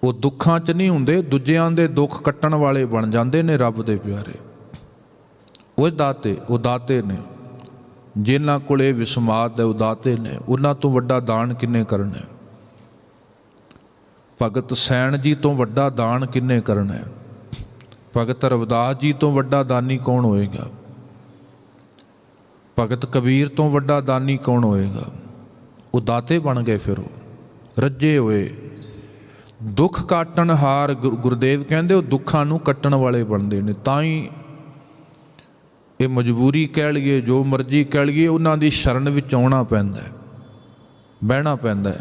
ਉਹ ਦੁੱਖਾਂ 'ਚ ਨਹੀਂ ਹੁੰਦੇ, ਦੂਜਿਆਂ ਦੇ ਦੁੱਖ ਕੱਟਣ ਵਾਲੇ ਬਣ ਜਾਂਦੇ ਨੇ ਰੱਬ ਦੇ ਪਿਆਰੇ। ਉਹ ਦਾਤੇ, ਉਹ ਦਾਤੇ ਨੇ ਜਿਨ੍ਹਾਂ ਕੋਲ ਇਹ ਵਿਸਮਾਦ ਹੈ, ਉਹ ਦਾਤੇ ਨੇ। ਉਹਨਾਂ ਤੋਂ ਵੱਡਾ ਦਾਨ ਕਿੰਨੇ ਕਰਨਾ? ਭਗਤ ਸੈਣ ਜੀ ਤੋਂ ਵੱਡਾ ਦਾਨ ਕਿੰਨੇ ਕਰਨਾ? ਭਗਤ ਰਵਿਦਾਸ ਜੀ ਤੋਂ ਵੱਡਾ ਦਾਨੀ ਕੌਣ ਹੋਏਗਾ? ਭਗਤ ਕਬੀਰ ਤੋਂ ਵੱਡਾ ਦਾਨੀ ਕੌਣ ਹੋਏਗਾ? ਉਹ ਦਾਤੇ ਬਣ ਗਏ। ਫਿਰ ਉਹ ਰੱਜੇ ਹੋਏ। ਦੁੱਖ ਕਾਟਣ ਹਾਰ, ਗੁਰਦੇਵ ਕਹਿੰਦੇ ਉਹ ਦੁੱਖਾਂ ਨੂੰ ਕੱਟਣ ਵਾਲੇ ਬਣਦੇ ਨੇ। ਤਾਂ ਹੀ ਇਹ ਮਜਬੂਰੀ ਕਹਿ ਲਈਏ, ਜੋ ਮਰਜ਼ੀ ਕਹਿ ਲਈਏ, ਉਹਨਾਂ ਦੀ ਸ਼ਰਨ ਵਿੱਚ ਆਉਣਾ ਪੈਂਦਾ, ਬਹਿਣਾ ਪੈਂਦਾ।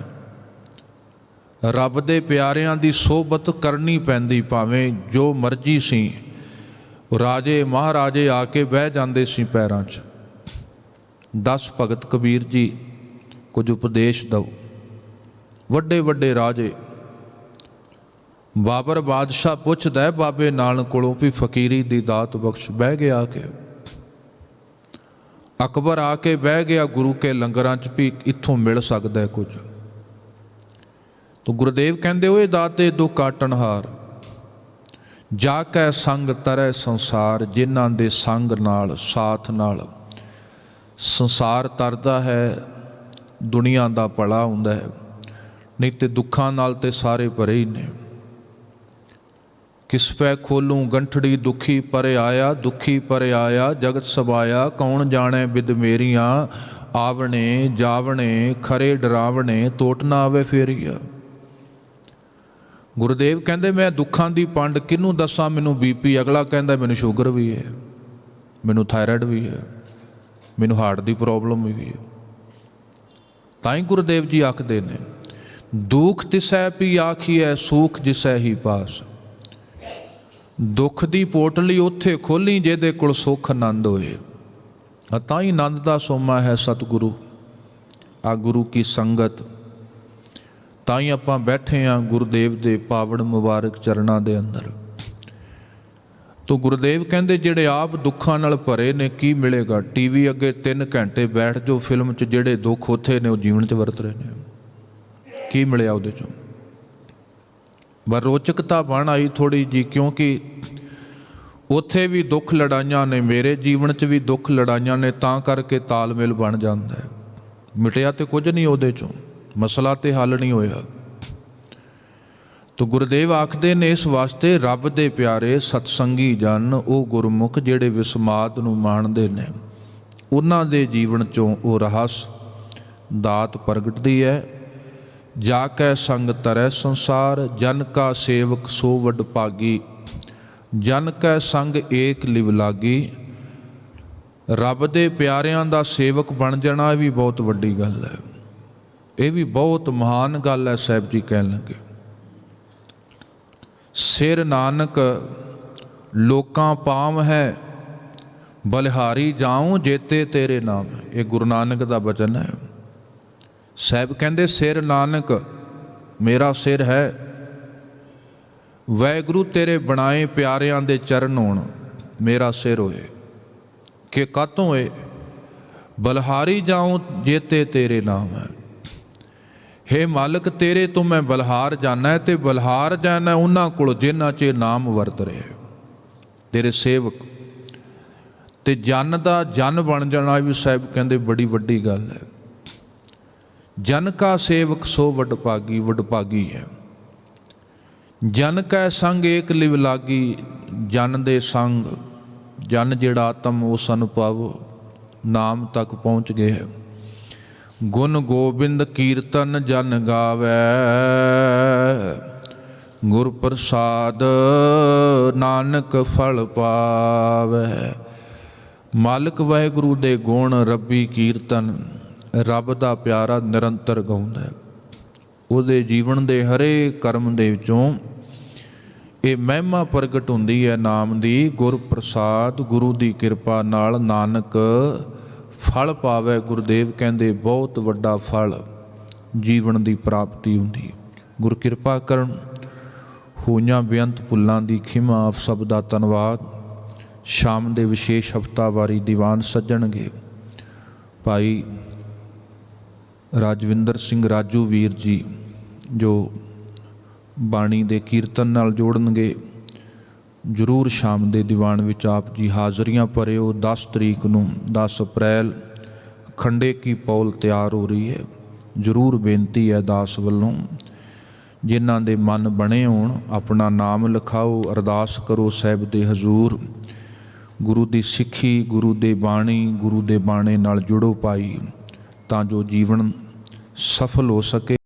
ਰੱਬ ਦੇ ਪਿਆਰਿਆਂ ਦੀ ਸੋਹਬਤ ਕਰਨੀ ਪੈਂਦੀ। ਭਾਵੇਂ ਜੋ ਮਰਜ਼ੀ ਸੀ, ਰਾਜੇ ਮਹਾਰਾਜੇ ਆ ਕੇ ਬਹਿ ਜਾਂਦੇ ਸੀ ਪੈਰਾਂ 'ਚ। 10 ਭਗਤ ਕਬੀਰ ਜੀ ਕੁਝ ਉਪਦੇਸ਼ ਦਿਓ। ਵੱਡੇ ਵੱਡੇ ਰਾਜੇ, ਬਾਬਰ ਬਾਦਸ਼ਾਹ ਪੁੱਛਦਾ ਹੈ ਬਾਬੇ ਨਾਨਕ ਕੋਲੋਂ ਵੀ ਫਕੀਰੀ ਦੀ ਦਾਤ ਬਖਸ਼। ਬਹਿ ਗਿਆ ਆ ਕੇ। ਅਕਬਰ ਆ ਕੇ ਬਹਿ ਗਿਆ ਗੁਰੂ ਕੇ ਲੰਗਰਾਂ 'ਚ ਵੀ ਇੱਥੋਂ ਮਿਲ ਸਕਦਾ ਕੁਝ। ਤੋ ਗੁਰਦੇਵ ਕਹਿੰਦੇ ਓਏ ਦਾਤੇ ਦੁੱਖ ਕਾਟਣ ਹਾਰ, ਜਾ ਕੇ ਸੰਗ ਤਰੈ ਸੰਸਾਰ। ਜਿਨ੍ਹਾਂ ਦੇ ਸੰਗ ਨਾਲ, ਸਾਥ ਨਾਲ ਸੰਸਾਰ ਤਰਦਾ ਹੈ, ਦੁਨੀਆ ਦਾ ਭਲਾ ਹੁੰਦਾ ਹੈ। ਨਹੀਂ ਤੇ ਦੁੱਖਾਂ ਨਾਲ ਤੇ ਸਾਰੇ ਭਰੇ ਹੀ ਨੇ। ਕਿਸ ਪੈ ਖੋਲੂੰ ਗੰਠੜੀ ਦੁਖੀ ਪਰੇ ਆਇਆ, ਦੁਖੀ ਪਰੇ ਆਇਆ ਜਗਤ ਸਬਾਇਆ। ਕੌਣ ਜਾਣੇ ਬਿਦ ਮੇਰੀਆਂ, ਆਵਣੇ ਜਾਵਣੇ ਖਰੇ ਡਰਾਵਣੇ, ਤੋਟ ਨਾ ਆਵੇ ਫੇਰੀਆ। ਗੁਰਦੇਵ ਕਹਿੰਦੇ ਮੈਂ ਦੁੱਖਾਂ ਦੀ ਪੰਡ ਕਿਹਨੂੰ ਦੱਸਾਂ? ਮੈਨੂੰ ਬੀਪੀ, ਅਗਲਾ ਕਹਿੰਦਾ ਮੈਨੂੰ ਸ਼ੂਗਰ ਵੀ ਹੈ, ਮੈਨੂੰ ਥਾਇਰਾਇਡ ਵੀ ਹੈ, ਮੈਨੂੰ ਹਾਰਟ ਦੀ ਪ੍ਰੋਬਲਮ ਵੀ ਹੈ। ਤਾਂ ਹੀ ਗੁਰਦੇਵ ਜੀ ਆਖਦੇ ਨੇ ਦੁੱਖ ਤਿਸੈ ਪੀ ਆਖੀਐ, ਸੂਖ ਜਿਸੈ ਹੀ ਪਾਸ। ਦੁੱਖ ਦੀ ਪੋਟਲੀ ਉੱਥੇ ਖੋਲ੍ਹੀ ਜਿਹਦੇ ਕੋਲ ਸੁੱਖ ਆਨੰਦ ਹੋਏ। ਤਾਂ ਹੀ ਆਨੰਦ ਦਾ ਸੋਮਾ ਹੈ ਸਤਿਗੁਰੂ, ਆ ਗੁਰੂ ਕੀ ਸੰਗਤ। ਤਾਂ ਹੀ ਆਪਾਂ ਬੈਠੇ ਹਾਂ ਗੁਰਦੇਵ ਦੇ ਪਾਵਨ ਮੁਬਾਰਕ ਚਰਨਾਂ ਦੇ ਅੰਦਰ। ਤੋ ਗੁਰਦੇਵ ਕਹਿੰਦੇ ਜਿਹੜੇ ਆਪ ਦੁੱਖਾਂ ਨਾਲ ਭਰੇ ਨੇ, ਕੀ ਮਿਲੇਗਾ? ਟੀਵੀ ਅੱਗੇ 3 ਘੰਟੇ ਬੈਠ ਜੋ, ਫਿਲਮ 'ਚ ਜਿਹੜੇ ਦੁੱਖ ਉੱਥੇ ਨੇ ਉਹ ਜੀਵਨ 'ਚ ਵਰਤ ਰਹੇ ਨੇ। ਕੀ ਮਿਲਿਆ ਉਹਦੇ 'ਚੋਂ? ਪਰ ਰੋਚਕਤਾ ਬਣ ਆਈ ਥੋੜ੍ਹੀ ਜੀ, ਕਿਉਂਕਿ ਉੱਥੇ ਵੀ ਦੁੱਖ ਲੜਾਈਆਂ ਨੇ, ਮੇਰੇ ਜੀਵਨ 'ਚ ਵੀ ਦੁੱਖ ਲੜਾਈਆਂ ਨੇ, ਤਾਂ ਕਰਕੇ ਤਾਲਮੇਲ ਬਣ ਜਾਂਦਾ ਹੈ। ਮਿਟਿਆ ਤੇ ਕੁਝ ਨਹੀਂ ਉਹਦੇ 'ਚੋਂ, ਮਸਲਾ ਤੇ ਹੱਲ ਨਹੀਂ ਹੋਇਆ। ਤੋ ਗੁਰਦੇਵ ਆਖਦੇ ਨੇ ਇਸ ਵਾਸਤੇ ਰੱਬ ਦੇ ਪਿਆਰੇ ਸਤਸੰਗੀ ਜਨ, ਉਹ ਗੁਰਮੁਖ ਜਿਹੜੇ ਵਿਸਮਾਦ ਨੂੰ ਮਾਣਦੇ ਨੇ, ਉਹਨਾਂ ਦੇ ਜੀਵਨ 'ਚੋਂ ਉਹ ਰਹੱਸ ਦਾਤ ਪ੍ਰਗਟਦੀ ਹੈ। ਜਾ ਕੈ ਸੰਗ ਤਰੈ ਸੰਸਾਰ, ਜਨ ਕਾ ਸੇਵਕ ਸੋ ਵਡ ਭਾਗੀ। ਜਨ ਕੈ ਸੰਗ ਏਕ ਲਿਵ ਲਾਗੀ। ਰੱਬ ਦੇ ਪਿਆਰਿਆਂ ਦਾ ਸੇਵਕ ਬਣ ਜਾਣਾ ਇਹ ਵੀ ਬਹੁਤ ਵੱਡੀ ਗੱਲ ਹੈ, ਇਹ ਵੀ ਬਹੁਤ ਮਹਾਨ ਗੱਲ ਹੈ। ਸਾਹਿਬ ਜੀ ਕਹਿਣ ਲੱਗੇ ਸਿਰ ਨਾਨਕ ਲੋਕਾਂ ਪਾਮ ਹੈ, ਬਲਿਹਾਰੀ ਜਾਉ ਜੇਤੇ ਤੇਰੇ ਨਾਮ। ਇਹ ਗੁਰੂ ਨਾਨਕ ਦਾ ਬਚਨ ਹੈ। ਸਾਹਿਬ ਕਹਿੰਦੇ ਸਿਰ ਨਾਨਕ, ਮੇਰਾ ਸਿਰ ਹੈ, ਵੈਗੁਰੂ ਤੇਰੇ ਬਣਾਏ ਪਿਆਰਿਆਂ ਦੇ ਚਰਨ ਹੋਣ, ਮੇਰਾ ਸਿਰ ਹੋਏ ਕਿ ਕਾਤੋਂ ਹੋਏ। ਬਲਹਾਰੀ ਜਾਉ ਜੇਤੇ ਤੇਰੇ ਨਾਮ ਹੈ। ਹੇ ਮਾਲਕ, ਤੇਰੇ ਤੋਂ ਮੈਂ ਬਲਹਾਰ ਜਾਣਾ ਹੈ, ਤੇ ਬਲਹਾਰ ਜਾਣਾ ਉਹਨਾਂ ਕੋਲ ਜਿਨ੍ਹਾਂ 'ਚ ਨਾਮ ਵਰਤ ਰਹੇ, ਤੇਰੇ ਸੇਵਕ। ਤੇ ਜਨ ਦਾ ਜਨ ਬਣ ਜਾਣਾ ਵੀ ਸਾਹਿਬ ਕਹਿੰਦੇ ਬੜੀ ਵੱਡੀ ਗੱਲ ਹੈ। ਜਨ ਕਾ ਸੇਵਕ ਸੋ ਵਡਭਾਗੀ, ਵਡਭਾਗੀ ਹੈ। ਜਨ ਕੈ ਸੰਗ ਏਕ ਲਿਵ ਲਾਗੀ, ਜਨ ਦੇ ਸੰਗ ਜਨ ਜਿਹੜਾ ਆਤਮ ਉਸ ਅਨੁਭਵ ਨਾਮ ਤੱਕ ਪਹੁੰਚ ਗਏ ਹੈ। ਗੁਣ ਗੋਬਿੰਦ ਕੀਰਤਨ ਜਨ ਗਾਵੈ, ਗੁਰ ਪ੍ਰਸਾਦ ਨਾਨਕ ਫਲ ਪਾਵੈ। ਮਾਲਕ ਵਾਹਿਗੁਰੂ ਦੇ ਗੁਣ ਰੱਬੀ ਕੀਰਤਨ, ਰੱਬ ਦਾ ਪਿਆਰਾ ਨਿਰੰਤਰ ਗਾਉਂਦਾ ਹੈ। ਉਹਦੇ ਜੀਵਨ ਦੇ ਹਰੇ ਕਰਮ ਦੇ ਵਿੱਚੋਂ ਇਹ ਮਹਿਮਾ ਪ੍ਰਗਟ ਹੁੰਦੀ ਹੈ ਨਾਮ ਦੀ। ਗੁਰ ਪ੍ਰਸਾਦ, ਗੁਰੂ ਦੀ ਕਿਰਪਾ ਨਾਲ ਨਾਨਕ ਫਲ ਪਾਵੇ। ਗੁਰਦੇਵ ਕਹਿੰਦੇ ਬਹੁਤ ਵੱਡਾ ਫਲ ਜੀਵਨ ਦੀ ਪ੍ਰਾਪਤੀ ਹੁੰਦੀ। ਗੁਰ ਕਿਰਪਾ ਕਰਨ। ਹੋਈਆਂ ਬੇਅੰਤ ਭੁੱਲਾਂ ਦੀ ਖਿਮਾ। ਆਪ ਸਭ ਦਾ ਧੰਨਵਾਦ। ਸ਼ਾਮ ਦੇ ਵਿਸ਼ੇਸ਼ ਹਫ਼ਤਾਵਾਰੀ ਦੀਵਾਨ ਸੱਜਣਗੇ ਭਾਈ ਰਾਜਵਿੰਦਰ ਸਿੰਘ ਰਾਜੂ ਵੀਰ ਜੀ, ਜੋ ਬਾਣੀ ਦੇ ਕੀਰਤਨ ਨਾਲ ਜੋੜਨਗੇ। ਜ਼ਰੂਰ ਸ਼ਾਮ ਦੇ ਦੀਵਾਨ ਵਿੱਚ ਆਪ ਜੀ ਹਾਜ਼ਰੀਆਂ ਭਰਿਓ। 10 ਤਰੀਕ ਨੂੰ 10 ਅਪ੍ਰੈਲ ਖੰਡੇ ਕੀ ਪੌਲ ਤਿਆਰ ਹੋ ਰਹੀ ਹੈ। ਜ਼ਰੂਰ ਬੇਨਤੀ ਹੈ ਦਾਸ ਵੱਲੋਂ, ਜਿਨ੍ਹਾਂ ਦੇ ਮਨ ਬਣੇ ਹੋਣ ਆਪਣਾ ਨਾਮ ਲਿਖਾਓ, ਅਰਦਾਸ ਕਰੋ ਸਾਹਿਬ ਦੇ ਹਜ਼ੂਰ। ਗੁਰੂ ਦੀ ਸਿੱਖੀ, ਗੁਰੂ ਦੇ ਬਾਣੀ, ਗੁਰੂ ਦੇ ਬਾਣੇ ਨਾਲ ਜੁੜੋ ਭਾਈ, ਤਾਂ ਜੋ ਜੀਵਨ ਸਫਲ ਹੋ ਸਕੇ।